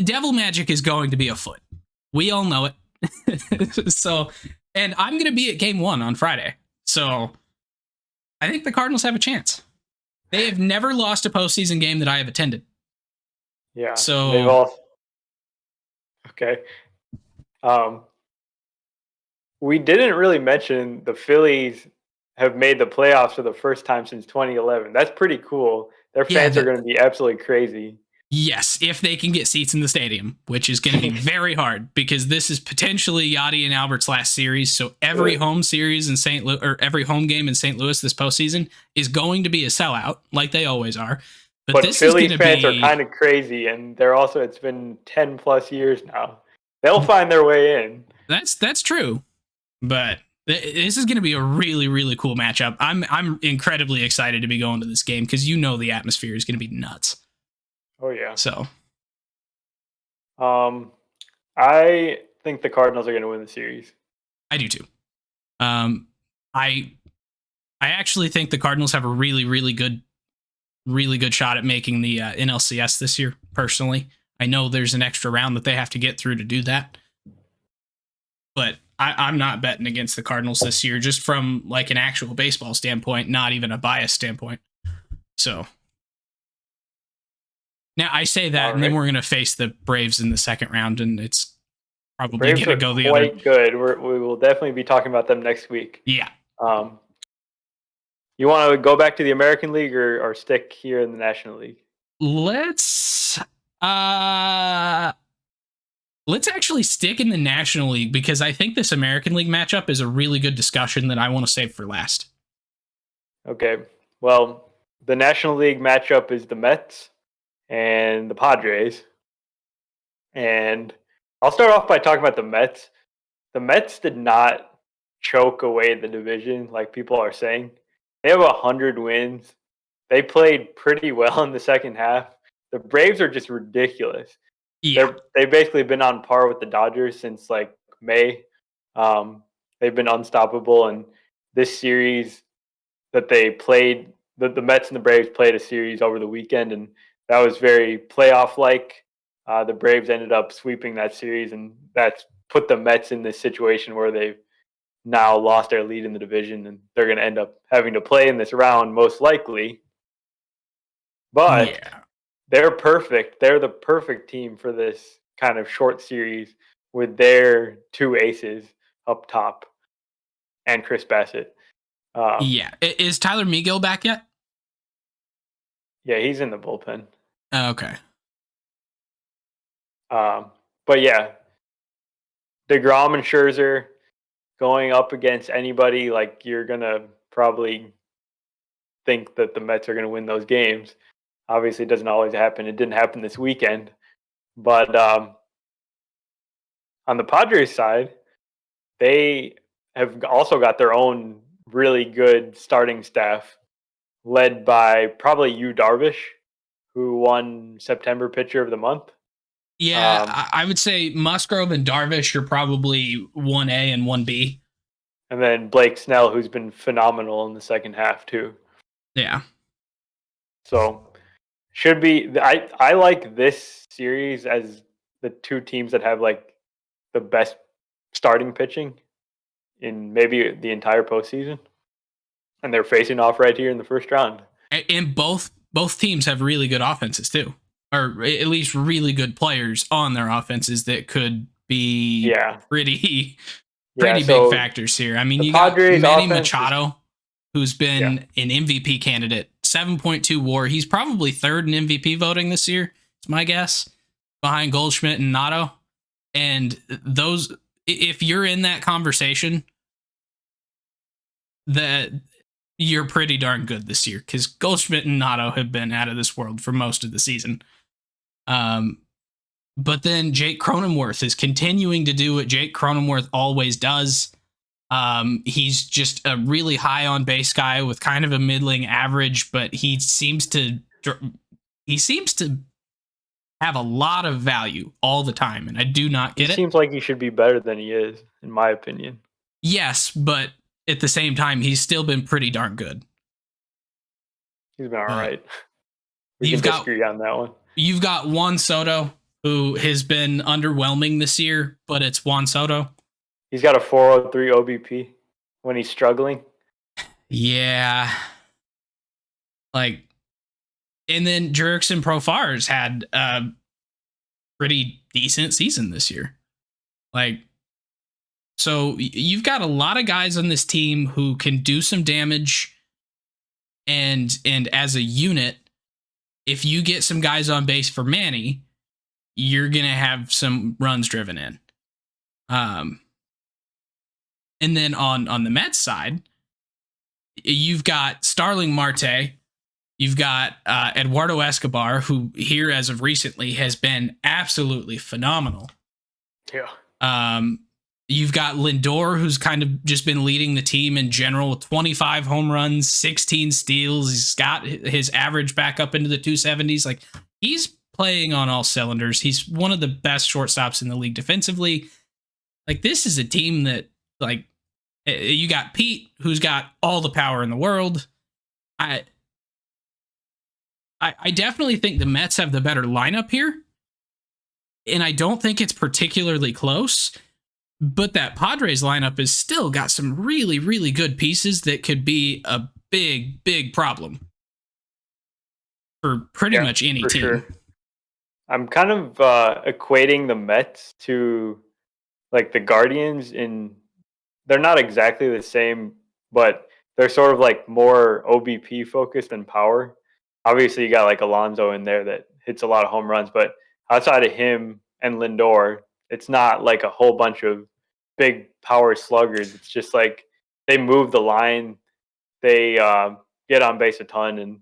devil magic is going to be afoot. We all know it. So, and I'm going to be at game 1 on Friday. So I think the Cardinals have a chance. They have never lost a postseason game that I have attended. Yeah. So they've all okay. We didn't really mention the Phillies have made the playoffs for the first time since 2011. That's pretty cool. Their fans are going to be absolutely crazy. Yes, if they can get seats in the stadium, which is going to be very hard because this is potentially Yachty and Albert's last series. So every home series in St. Louis, or every home game in St. Louis this postseason is going to be a sellout, like they always are. But this Phillies fans are kind of crazy, and they're also, it's been 10 plus years now. They'll find their way in. That's true, but this is going to be a really, really cool matchup. I'm incredibly excited to be going to this game because the atmosphere is going to be nuts. Oh yeah. So, I think the Cardinals are going to win the series. I do too. I actually think the Cardinals have a really, really good shot at making the NLCS this year. Personally, I know there's an extra round that they have to get through to do that, but I'm not betting against the Cardinals this year, just from like an actual baseball standpoint, not even a bias standpoint. So. Now, I say that, and then we're going to face the Braves in the second round, and it's probably going to go the other. Quite good. We will definitely be talking about them next week. Yeah. You want to go back to the American League or stick here in the National League? Let's actually stick in the National League because I think this American League matchup is a really good discussion that I want to save for last. Okay. Well, the National League matchup is the Mets and the Padres. And I'll start off by talking about the Mets. The Mets did not choke away the division like people are saying. They have 100 wins. They played pretty well in the second half. The Braves are just ridiculous. Yeah. They've basically been on par with the Dodgers since like May. They've been unstoppable. And this series that they played, the Mets and the Braves played a series over the weekend, and that was very playoff-like. The Braves ended up sweeping that series, and that's put the Mets in this situation where they've now lost their lead in the division, and they're going to end up having to play in this round most likely. But they're perfect. They're the perfect team for this kind of short series with their two aces up top and Chris Bassett. Is Tyler Megill back yet? Yeah, he's in the bullpen. Okay. But yeah, DeGrom and Scherzer going up against anybody, like you're going to probably think that the Mets are going to win those games. Obviously, it doesn't always happen. It didn't happen this weekend. But on the Padres side, they have also got their own really good starting staff led by probably Yu Darvish, who won September Pitcher of the Month. Yeah, I would say Musgrove and Darvish are probably 1A and 1B. And then Blake Snell, who's been phenomenal in the second half, too. Yeah. So, should be... I like this series as the two teams that have, like, the best starting pitching in maybe the entire postseason. And they're facing off right here in the first round. And both teams have really good offenses too, or at least really good players on their offenses that could be pretty big factors here. I mean, you Padres got Manny Machado, who's been an MVP candidate, 7.2 WAR. He's probably third in MVP voting this year. It's my guess, behind Goldschmidt and Nato. And those, if you're in that conversation, that you're pretty darn good this year, because Goldschmidt and Nato have been out of this world for most of the season. But then Jake Cronenworth is continuing to do what Jake Cronenworth always does. He's just a really high on base guy with kind of a middling average, but he seems to have a lot of value all the time, and I do not get it. Seems like he should be better than he is, in my opinion. Yes, but at the same time, he's still been pretty darn good. He's been all right. We can disagree on that one. You've got Juan Soto, who has been underwhelming this year, but it's Juan Soto. He's got a 403 OBP when he's struggling. Yeah. And then Jurickson Profar's had a pretty decent season this year. So you've got a lot of guys on this team who can do some damage, and as a unit, if you get some guys on base for Manny, you're going to have some runs driven in. And then on the Mets side, you've got Starling Marte, you've got Eduardo Escobar, who here as of recently has been absolutely phenomenal. Yeah. You've got Lindor, who's kind of just been leading the team in general with 25 home runs, 16 steals. He's got his average back up into the 270s. He's playing on all cylinders. He's one of the best shortstops in the league defensively. This is a team that, you got Pete, who's got all the power in the world. I definitely think the Mets have the better lineup here, and I don't think it's particularly close. But that Padres lineup has still got some really, really good pieces that could be a big, big problem for pretty much any team. Sure. I'm kind of equating the Mets to the Guardians they're not exactly the same, but they're sort of more OBP focused than power. Obviously, you got Alonso in there that hits a lot of home runs, but outside of him and Lindor, it's not a whole bunch of big power sluggers. It's just they move the line, they get on base a ton, and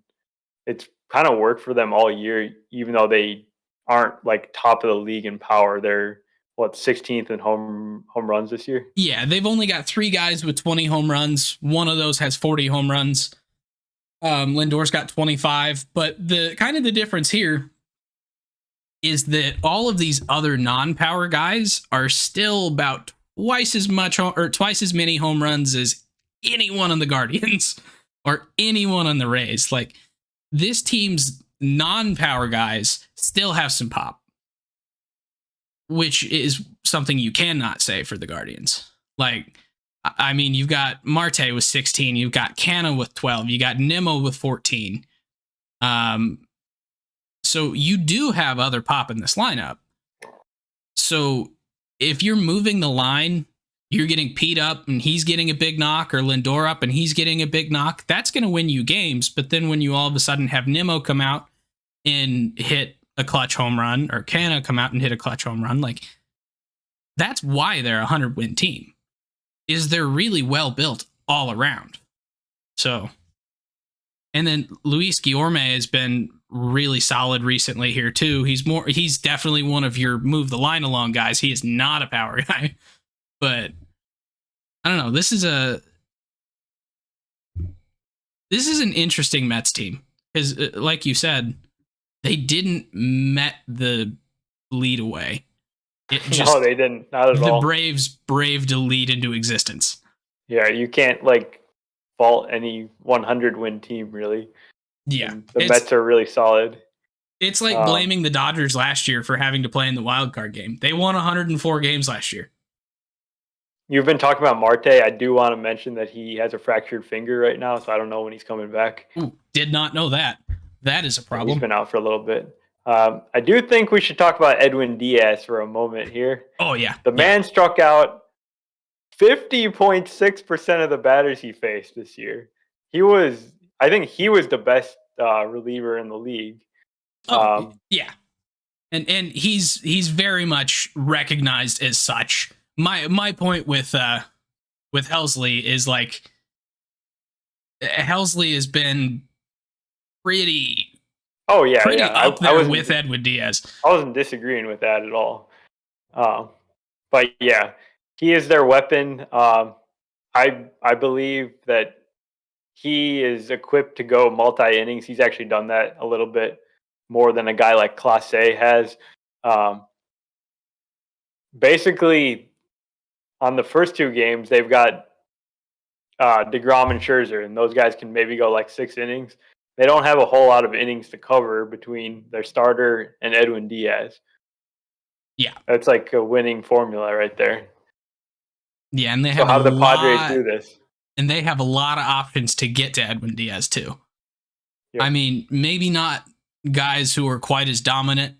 it's kind of worked for them all year, even though they aren't top of the league in power. They're 16th in home runs this year? Yeah, they've only got 3 guys with 20 home runs. One of those has 40 home runs. Lindor's got 25, but the difference here is that all of these other non-power guys are still about twice as many home runs as anyone on the Guardians or anyone on the Rays. This team's non-power guys still have some pop, which is something you cannot say for the Guardians. You've got Marte with 16, you've got Canna with 12, you got Nimmo with 14. So you do have other pop in this lineup. So if you're moving the line, you're getting Pete up and he's getting a big knock, or Lindor up and he's getting a big knock, that's going to win you games. But then when you all of a sudden have Nimmo come out and hit a clutch home run, or Canna come out and hit a clutch home run, that's why they're a 100-win team, is they're really well built all around. So, and then Luis Guillorme has been really solid recently here too. He's definitely one of your move the line along guys. He is not a power guy, but I don't know. This is an interesting Mets team, because like you said, they didn't met the lead away. No, they didn't. Not at all. The Braves braved a lead into existence. Yeah, you can't fault any 100-win team, really. Yeah. And the Mets are really solid. It's blaming the Dodgers last year for having to play in the wild card game. They won 104 games last year. you've been talking about Marte. I do want to mention that he has a fractured finger right now, so I don't know when he's coming back. Ooh, did not know that. That is a problem. He's been out for a little bit. I do think we should talk about Edwin Diaz for a moment here. Oh, yeah. The man struck out 50.6% of the batters he faced this year. I think he was the best reliever in the league. Yeah. And he's very much recognized as such. My point with Helsley is like Helsley has been pretty up there with Edwin Diaz. I wasn't disagreeing with that at all. But yeah, he is their weapon. I believe that he is equipped to go multi-innings. He's actually done that a little bit more than a guy like Clase has. Basically, on the first two games, they've got DeGrom and Scherzer, and those guys can maybe go like 6 innings. They don't have a whole lot of innings to cover between their starter and Edwin Diaz. Yeah. That's like a winning formula right there. Yeah, and they have how do the Padres do this? And they have a lot of options to get to Edwin Diaz too. Yep. I mean, maybe not guys who are quite as dominant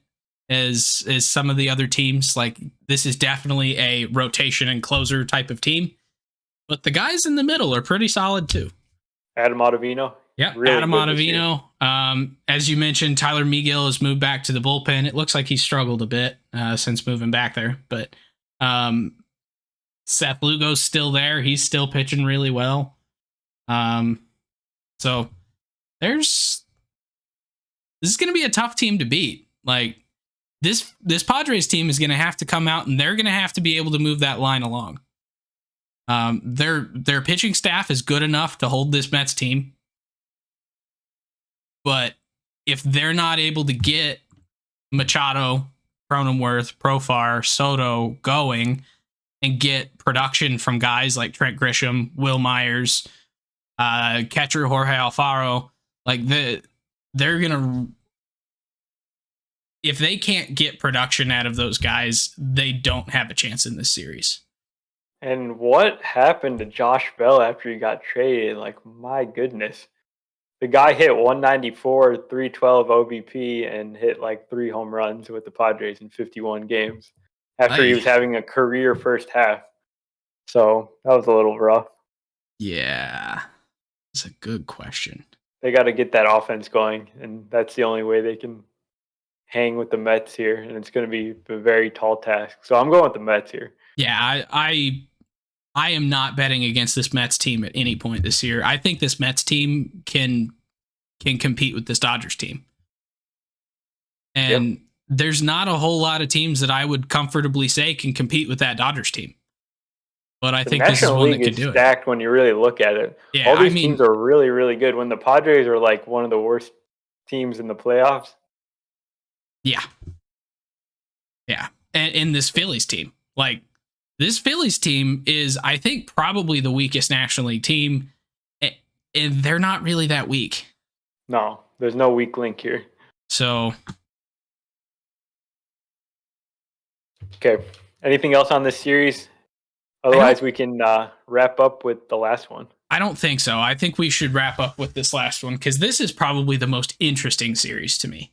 as some of the other teams. Like, this is definitely a rotation and closer type of team. But the guys in the middle are pretty solid too. Adam Ottavino. Yeah, really Adam Ottavino. As you mentioned, Tyler Megill has moved back to the bullpen. It looks like he's struggled a bit since moving back there. But Seth Lugo's still there. He's still pitching really well. So this is going to be a tough team to beat. Like, this Padres team is going to have to come out, and they're going to have to be able to move that line along. Their pitching staff is good enough to hold this Mets team. But if they're not able to get Machado, Cronenworth, Profar, Soto going and get production from guys like Trent Grisham, Will Myers, catcher Jorge Alfaro, like they're going to... If they can't get production out of those guys, they don't have a chance in this series. And what happened to Josh Bell after he got traded? Like, my goodness. The guy hit 194, 312 OBP, and hit like 3 home runs with the Padres in 51 games after he was having a career first half. So that was a little rough. Yeah, that's a good question. They got to get that offense going, and that's the only way they can hang with the Mets here, and it's going to be a very tall task. So I'm going with the Mets here. Yeah, I am not betting against this Mets team at any point this year. I think this Mets team can compete with this Dodgers team. And there's not a whole lot of teams that I would comfortably say can compete with that Dodgers team. But I think this is one that could do it. Stacked when you really look at it. Yeah, all these teams are really, really good. When the Padres are like one of the worst teams in the playoffs. Yeah. Yeah. And in this Phillies team, like, this Phillies team is, I think, probably the weakest National League team, and they're not really that weak. No, there's no weak link here. So, okay. Anything else on this series? Otherwise, we can wrap up with the last one. I don't think so. I think we should wrap up with this last one because this is probably the most interesting series to me.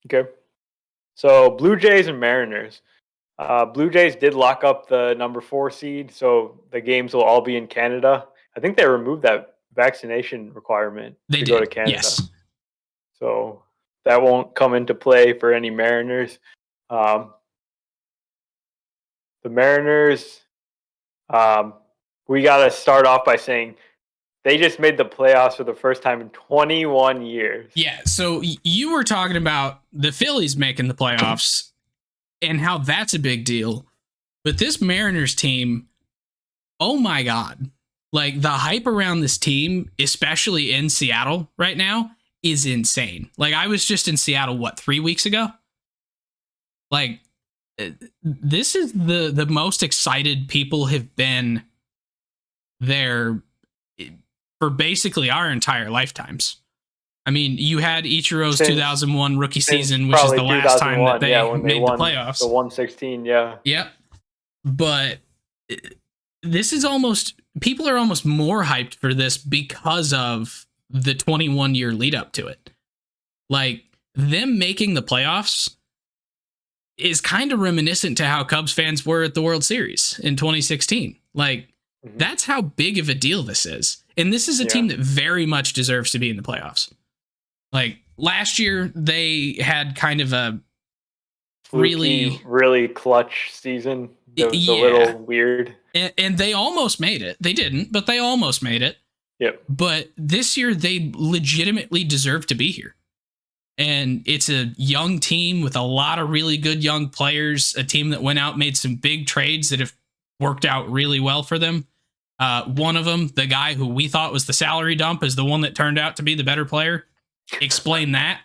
Okay. So, Blue Jays and Mariners. Blue Jays did lock up the number 4 seed, so the games will all be in Canada. I think they removed that vaccination requirement to go to Canada. Yes. So that won't come into play for any Mariners. The Mariners, we got to start off by saying they just made the playoffs for the first time in 21 years. Yeah, so you were talking about the Phillies making the playoffs and how that's a big deal. But this Mariners team, oh my God. Like, the hype around this team, especially in Seattle right now, is insane. Like, I was just in Seattle, 3 weeks ago? Like, this is the most excited people have been there for basically our entire lifetimes. I mean, you had Ichiro's 2001 rookie season, which is the last time that they made the playoffs. The 116, yeah. Yep. But this is almost, people are almost more hyped for this because of the 21-year lead up to it. Like, them making the playoffs is kind of reminiscent to how Cubs fans were at the World Series in 2016. Like, that's how big of a deal this is. And this is a team that very much deserves to be in the playoffs. Like, last year, they had kind of a really clutch season. That was a little weird. And they almost made it. They didn't, but they almost made it. Yep. But this year, they legitimately deserve to be here. And it's a young team with a lot of really good young players, a team that went out, made some big trades that have worked out really well for them. One of them, the guy who we thought was the salary dump, is the one that turned out to be the better player. Explain that.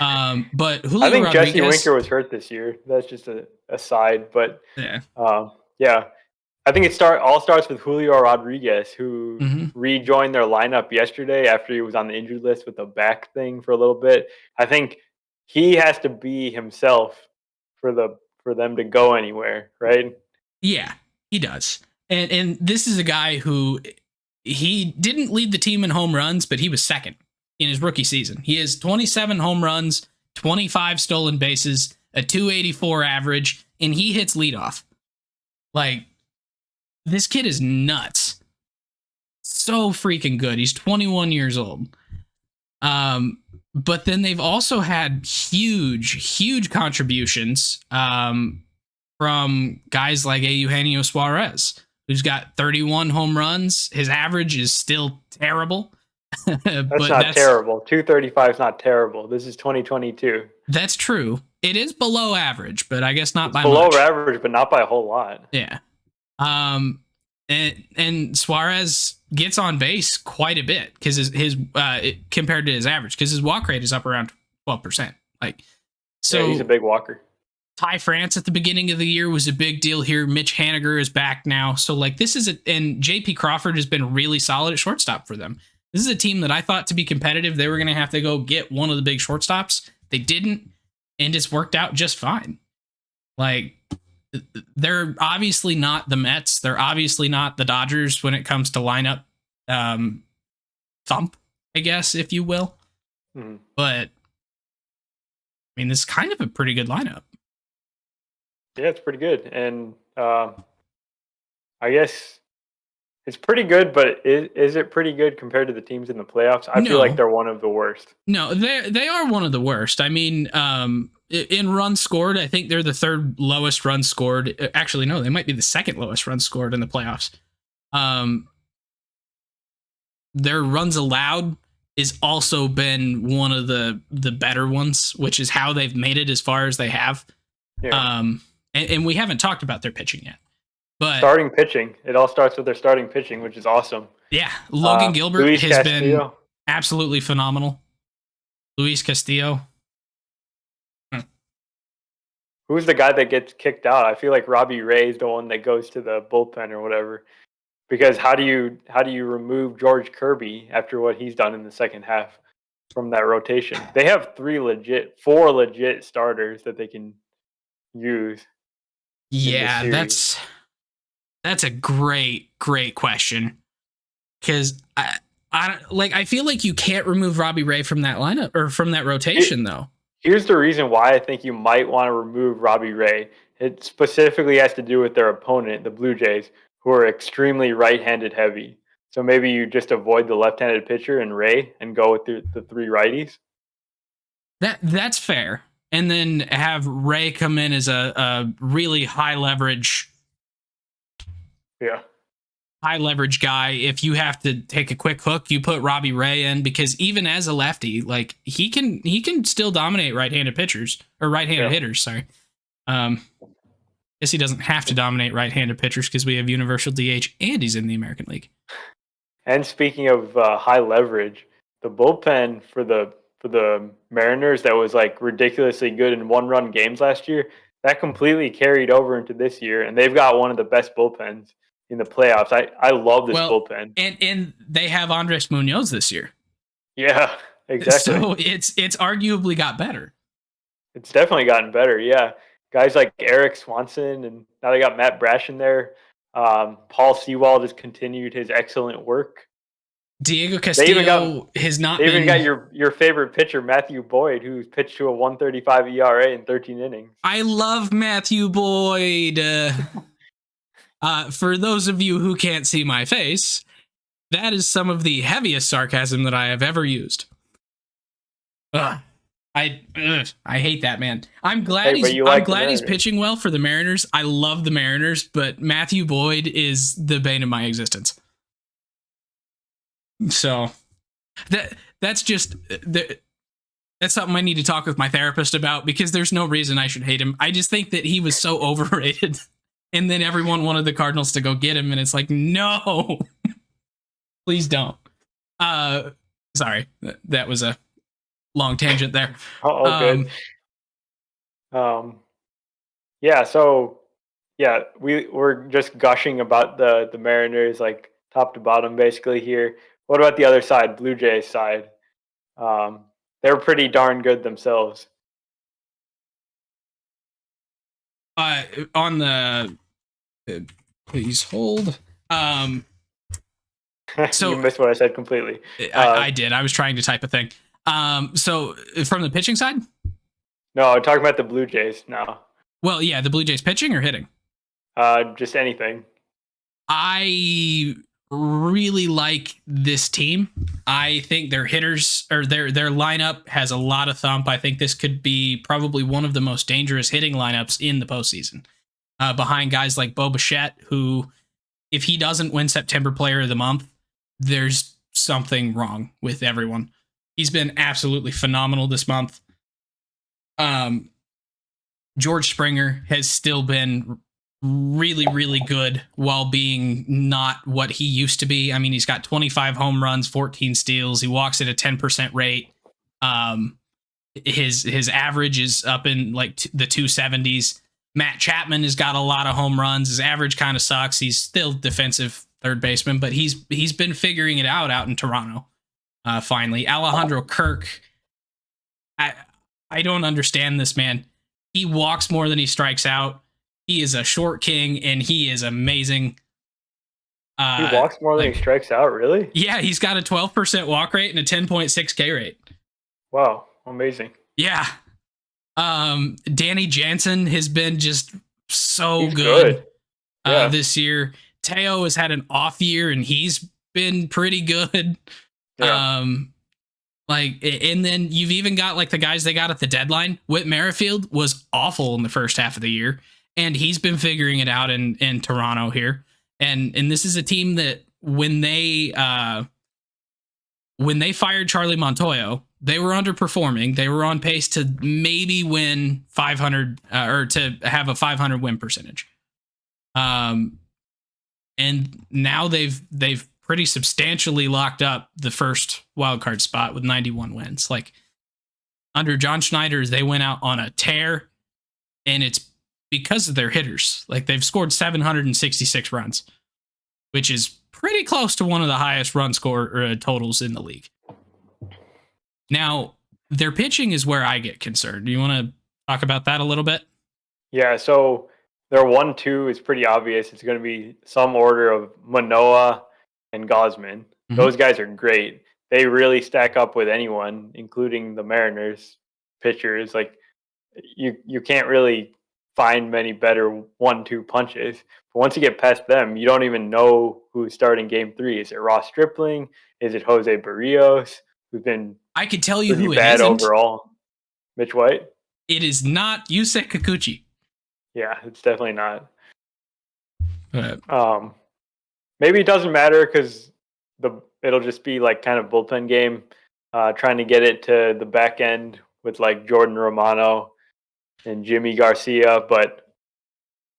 But Julio I think Rodriguez, Jesse Winker was hurt this year. That's just a aside. But I think it all starts with Julio Rodriguez, who rejoined their lineup yesterday after he was on the injured list with a back thing for a little bit. I think he has to be himself for them to go anywhere, right? Yeah, he does. And this is a guy who, he didn't lead the team in home runs, but he was second in his rookie season. He has 27 home runs, 25 stolen bases, a 284 average, and he hits leadoff. Like, this kid is nuts. So freaking good. He's 21 years old. But then they've also had huge contributions from guys like Eugenio Suarez, who's got 31 home runs. His average is still terrible. That's not terrible. 235 is not terrible. This is 2022. That's true. It is below average, but I guess not by below much. Average, but not by a whole lot. Yeah. And Suarez gets on base quite a bit because his compared to his average, because his walk rate is up around 12%. Like, so he's a big walker. Ty France at the beginning of the year was a big deal here. Mitch Haniger is back now. So like, this is and JP Crawford has been really solid at shortstop for them. This is a team that I thought, to be competitive, they were going to have to go get one of the big shortstops. They didn't, and it's worked out just fine. Like, they're obviously not the Mets. They're obviously not the Dodgers when it comes to lineup thump, I guess, if you will. But, I mean, this is kind of a pretty good lineup. Yeah, it's pretty good. And I guess it's pretty good, but is it pretty good compared to the teams in the playoffs? I feel like they're one of the worst. No, they are one of the worst. I mean, in runs scored, I think they're the third lowest runs scored. Actually, no, they might be the second lowest runs scored in the playoffs. Their runs allowed is also been one of the better ones, which is how they've made it as far as they have. Yeah. And we haven't talked about their pitching yet. But starting pitching, it all starts with their starting pitching, which is awesome. Yeah, Logan Gilbert has been absolutely phenomenal. Luis Castillo. Who's the guy that gets kicked out? I feel like Robbie Ray is the one that goes to the bullpen or whatever. Because how do you remove George Kirby after what he's done in the second half from that rotation? They have four legit starters that they can use. Yeah, that's a great question. Because I feel like you can't remove Robbie Ray from that lineup or from that rotation, though. Here's the reason why I think you might want to remove Robbie Ray. It specifically has to do with their opponent, the Blue Jays, who are extremely right-handed heavy. So maybe you just avoid the left-handed pitcher and Ray and go with the three righties. That's fair. And then have Ray come in as a really high leverage guy. If you have to take a quick hook, you put Robbie Ray in, because even as a lefty, like, he can still dominate right-handed pitchers or right-handed hitters. Sorry. Guess he doesn't have to dominate right-handed pitchers because we have universal DH and he's in the American League. And speaking of high leverage, the bullpen for the Mariners that was like ridiculously good in one-run games last year, that completely carried over into this year, and they've got one of the best bullpens in the playoffs. I love this bullpen. And they have Andres Munoz this year. Yeah, exactly. So it's arguably got better. It's definitely gotten better, yeah. Guys like Eric Swanson, and now they got Matt Brash in there. Paul Sewald has continued his excellent work. Diego Castillo has not been... They even got your favorite pitcher, Matthew Boyd, who's pitched to a 1.35 ERA in 13 innings. I love Matthew Boyd. For those of you who can't see my face, that is some of the heaviest sarcasm that I have ever used. I hate that man. I'm glad he's pitching well for the Mariners. I love the Mariners, but Matthew Boyd is the bane of my existence. So that's something I need to talk with my therapist about, because there's no reason I should hate him. I just think that he was so overrated, and then everyone wanted the Cardinals to go get him, and it's like, no, please don't. Sorry, that was a long tangent there. Good. We're just gushing about the Mariners, like top to bottom basically here. What about the other side, Blue Jays side? They're pretty darn good themselves. On the please hold. So you missed what I said completely. I did. I was trying to type a thing. So from the pitching side? No, I'm talking about the Blue Jays now. Well, yeah, the Blue Jays pitching or hitting? Just anything. I really like this team. I think their hitters, or their lineup, has a lot of thump. I think this could be probably one of the most dangerous hitting lineups in the postseason. Behind guys like Bo Bichette, who, if he doesn't win September Player of the Month, there's something wrong with everyone. He's been absolutely phenomenal this month. George Springer has still been really, really good while being not what he used to be. I mean, he's got 25 home runs, 14 steals. He walks at a 10% rate. His average is up in like the 270s. Matt Chapman has got a lot of home runs. His average kind of sucks. He's still defensive third baseman, but he's been figuring it out in Toronto. Finally, Alejandro Kirk. I don't understand this man. He walks more than he strikes out. He is a short king, and he is amazing. He walks more than he strikes out, really? Yeah, he's got a 12% walk rate and a 10.6 K rate. Wow, amazing. Yeah. Danny Jansen has been just so good this year. Teo has had an off year, and he's been pretty good. Yeah. And then you've even got like the guys they got at the deadline. Whit Merrifield was awful in the first half of the year, and he's been figuring it out in Toronto here. And this is a team that when they fired Charlie Montoyo, they were underperforming. They were on pace to maybe win 500 or to have a 500 win percentage. And now they've pretty substantially locked up the first wildcard spot with 91 wins. Like, under John Schneider, they went out on a tear, and it's because of their hitters. Like, they've scored 766 runs, which is pretty close to one of the highest run score totals in the league. Now, their pitching is where I get concerned. Do you want to talk about that a little bit? Yeah, so their 1-2 is pretty obvious. It's going to be some order of Manoah and Gausman. Mm-hmm. Those guys are great. They really stack up with anyone, including the Mariners pitchers. Like, you can't really find many better 1-2 punches. But once you get past them, you don't even know who's starting Game 3. Is it Ross Stripling? Is it Jose Barrios, who's been I could tell you who it bad isn't. Overall? Mitch White? It is not Yusei Kikuchi. Yeah, it's definitely not. Maybe it doesn't matter because it'll just be like kind of bullpen game, trying to get it to the back end with like Jordan Romano and Jimmy Garcia. But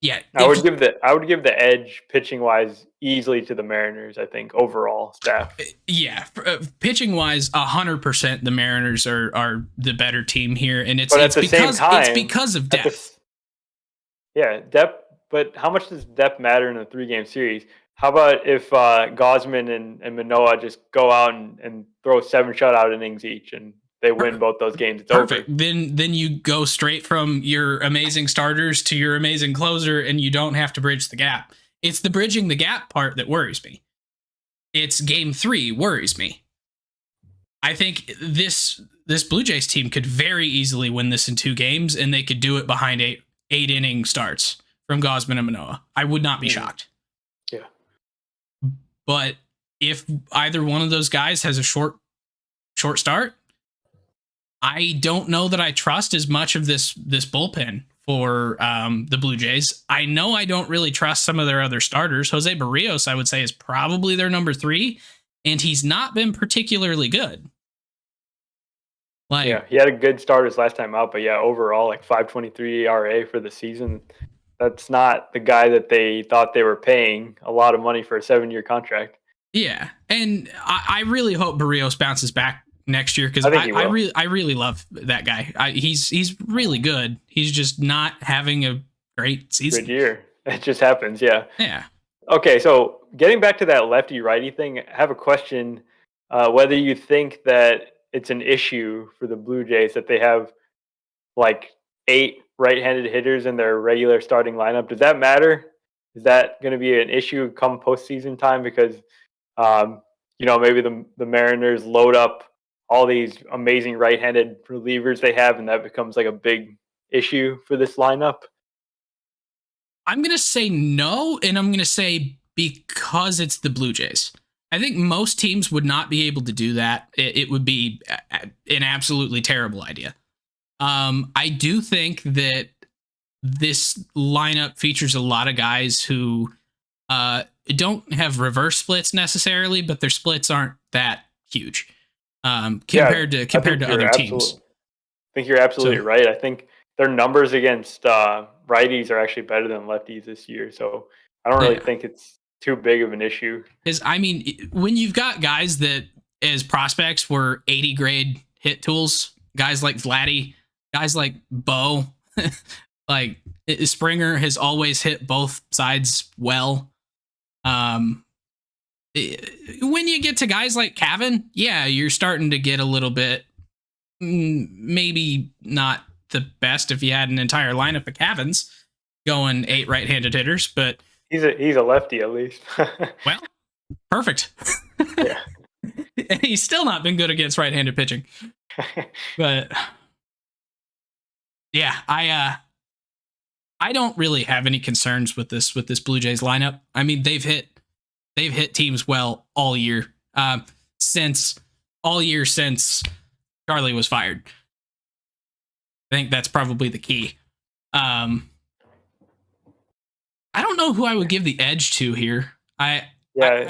yeah, I would give the edge pitching wise easily to the Mariners. I think overall staff. Yeah, pitching wise, 100%. The Mariners are the better team here, and it's because of depth. Depth. But how much does depth matter in a 3-game series? How about if Gausman and Manoah just go out and throw 7 shutout innings each, and they win both those games? It's perfect. Over. Then you go straight from your amazing starters to your amazing closer, and you don't have to bridge the gap. It's the bridging the gap part that worries me. It's game 3 worries me. I think this Blue Jays team could very easily win this in 2 games, and they could do it behind 8 inning starts from Gausman and Manoah. I would not be shocked. Yeah. But if either one of those guys has a short start, I don't know that I trust as much of this bullpen for the Blue Jays. I know I don't really trust some of their other starters. Jose Barrios, I would say, is probably their number 3, and he's not been particularly good. Yeah, he had a good start his last time out, but yeah, overall, like 5.23 ERA for the season. That's not the guy that they thought they were paying a lot of money for a 7-year contract. Yeah, and I really hope Barios bounces back next year, because I really love that guy. He's really good. He's just not having a great season. Good year. It just happens, yeah. Yeah. Okay, so getting back to that lefty-righty thing, I have a question. Whether you think that it's an issue for the Blue Jays that they have like 8 right-handed hitters in their regular starting lineup. Does that matter? Is that going to be an issue come postseason time? Because, maybe the Mariners load up all these amazing right-handed relievers they have, and that becomes like a big issue for this lineup. I'm going to say no, and I'm going to say because it's the Blue Jays. I think most teams would not be able to do that. It would be an absolutely terrible idea. I do think that this lineup features a lot of guys who don't have reverse splits necessarily, but their splits aren't that huge compared to other teams. I think you're absolutely right. I think their numbers against righties are actually better than lefties this year. So I don't really think it's too big of an issue. Because, I mean, when you've got guys that as prospects were 80 grade hit tools, guys like Vladdy, guys like Bo, like Springer has always hit both sides well. When you get to guys like Cavan, yeah, you're starting to get a little bit, maybe not the best if you had an entire lineup of Cavans going 8 right-handed hitters, but he's a lefty at least. Well, perfect. Yeah. And he's still not been good against right-handed pitching. But yeah, I don't really have any concerns with this Blue Jays lineup. I mean, they've hit teams well all year. Since Charlie was fired. I think that's probably the key. I don't know who I would give the edge to here. I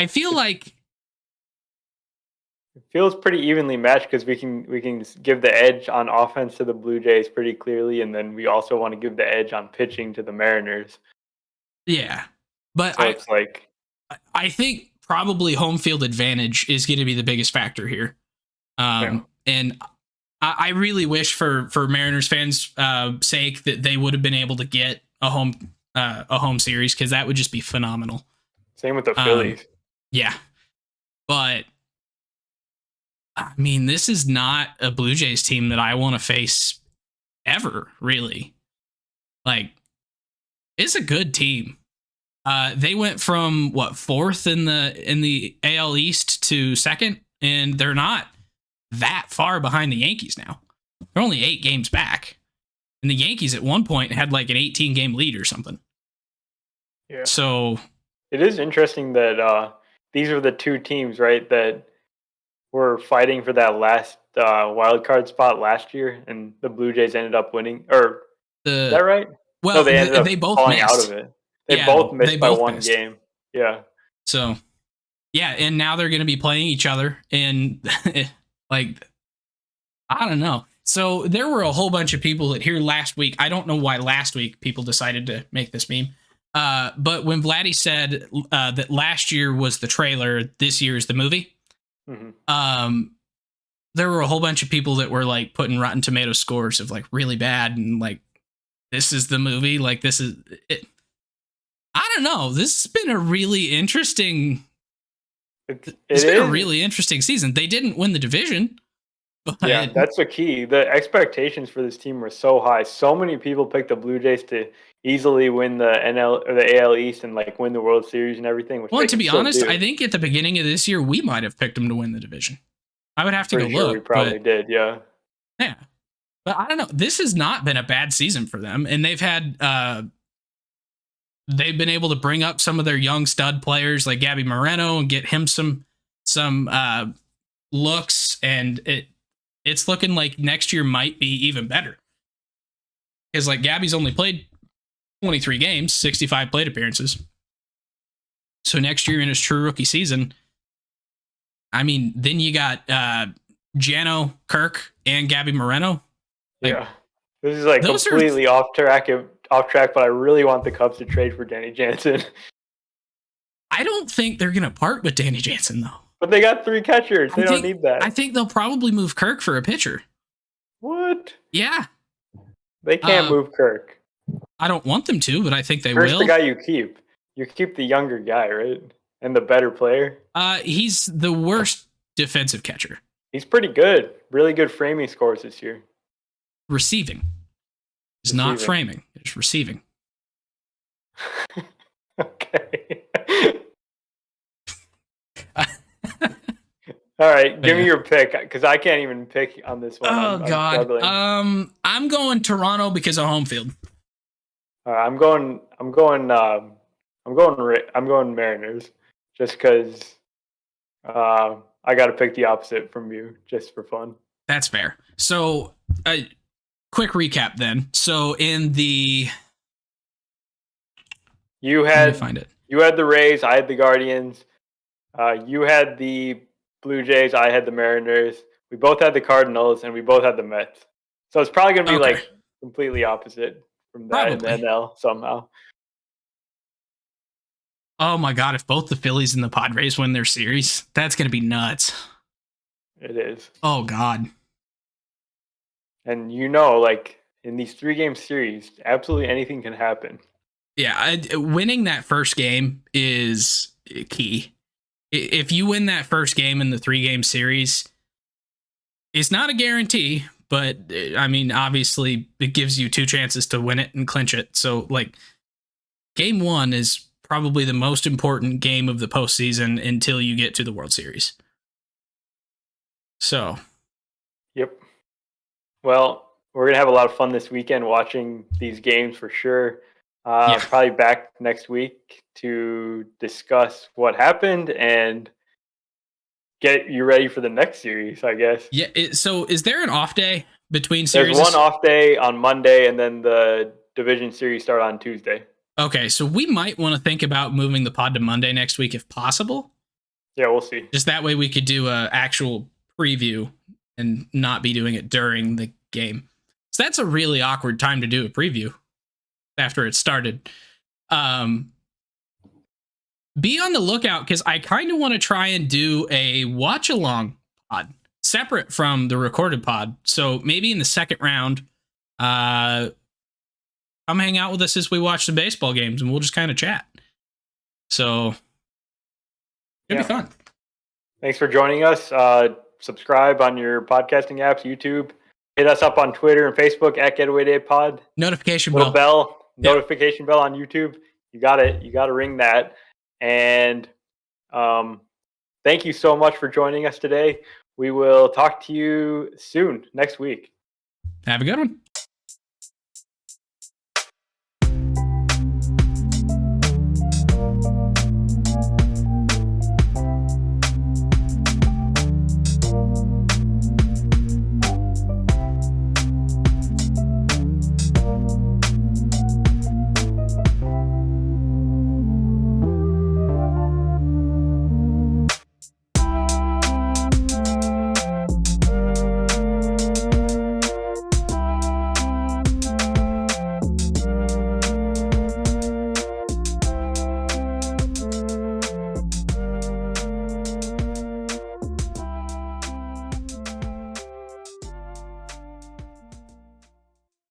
feel like it feels pretty evenly matched because we can give the edge on offense to the Blue Jays pretty clearly, and then we also want to give the edge on pitching to the Mariners. Yeah, but so it's like I think probably home field advantage is going to be the biggest factor here, and I really wish for Mariners fans' sake that they would have been able to get a home series, because that would just be phenomenal. Same with the Phillies. Yeah, but I mean, this is not a Blue Jays team that I want to face ever, really. Like, it's a good team. They went from 4th in the AL East to 2nd, and they're not that far behind the Yankees now. They're only 8 games back. And the Yankees at one point had like an 18-game lead or something. Yeah. So it is interesting that these are the 2 teams, right, that were fighting for that last wild card spot last year, and the Blue Jays ended up winning. Is that right? Well, no, they ended up both falling missed. out of it. They both missed by one game. Yeah. So, yeah, and now they're going to be playing each other, and like, I don't know. So there were a whole bunch of people that here last week. I don't know why last week people decided to make this meme. But when Vladdy said that last year was the trailer, this year is the movie. Mm-hmm. There were a whole bunch of people that were like putting Rotten Tomatoes scores of like really bad, and like, this is the movie. Like, this is it. I don't know. This has been a really interesting. It's been a really interesting season. They didn't win the division. But Yeah, that's the key. The expectations for this team were so high. So many people picked the Blue Jays to easily win the NL or the AL East and like win the World Series and everything. Which well, they to can be still honest, do. I think at the beginning of this year we might have picked them to win the division. I would have to go Pretty sure look. we probably did. Yeah. Yeah. But I don't know. This has not been a bad season for them, and they've had they've been able to bring up some of their young stud players like Gabby Moreno and get him some looks, and it's looking like next year might be even better. Because like Gabby's only played 23 games, 65 plate appearances. So next year in his true rookie season, I mean, then you got Jano, Kirk, and Gabby Moreno. Like, yeah. This is like completely off track, but I really want the Cubs to trade for Danny Jansen. I don't think they're going to part with Danny Jansen, though. But they got 3 catchers. They don't need that. I think they'll probably move Kirk for a pitcher. What? Yeah. They can't move Kirk. I don't want them to, but I think they Kirk's will. The guy you keep. You keep the younger guy, right? And the better player. He's the worst defensive catcher. He's pretty good. Really good framing scores this year. Receiving. It's not framing. It's receiving. Okay. All right, give me your pick because I can't even pick on this one. God. I'm going Toronto because of home field. All right, I'm going Mariners just because I got to pick the opposite from you just for fun. That's fair. So, quick recap then. So in the you had the Rays, I had the Guardians. You had the Blue Jays, I had the Mariners. We both had the Cardinals, and we both had the Mets. So it's probably going to be like completely opposite from that in the NL somehow. Oh my God, if both the Phillies and the Padres win their series, that's going to be nuts. It is. Oh God. And like in these 3-game series, absolutely anything can happen. Yeah, winning that first game is key. If you win that first game in the 3-game series, it's not a guarantee, but I mean, obviously it gives you 2 chances to win it and clinch it. So like game 1 is probably the most important game of the postseason until you get to the World Series. So. Yep. Well, we're going to have a lot of fun this weekend watching these games for sure. Probably back next week to discuss what happened and get you ready for the next series, I guess. Yeah. So is there an off day between series? There's one off day on Monday, and then the division series start on Tuesday. Okay, so we might want to think about moving the pod to Monday next week if possible. Yeah, we'll see. Just that way we could do a actual preview and not be doing it during the game. So that's a really awkward time to do a preview after it started. Be on the lookout because I kind of want to try and do a watch along pod separate from the recorded pod. So maybe in the second round, come hang out with us as we watch the baseball games and we'll just kind of chat. So it'll be fun. Thanks for joining us. Subscribe on your podcasting apps, YouTube. Hit us up on Twitter and Facebook at Getaway Day Pod. Notification bell. Notification bell on YouTube. You got it. You got to ring that. And thank you so much for joining us today. We will talk to you soon next week. Have a good one.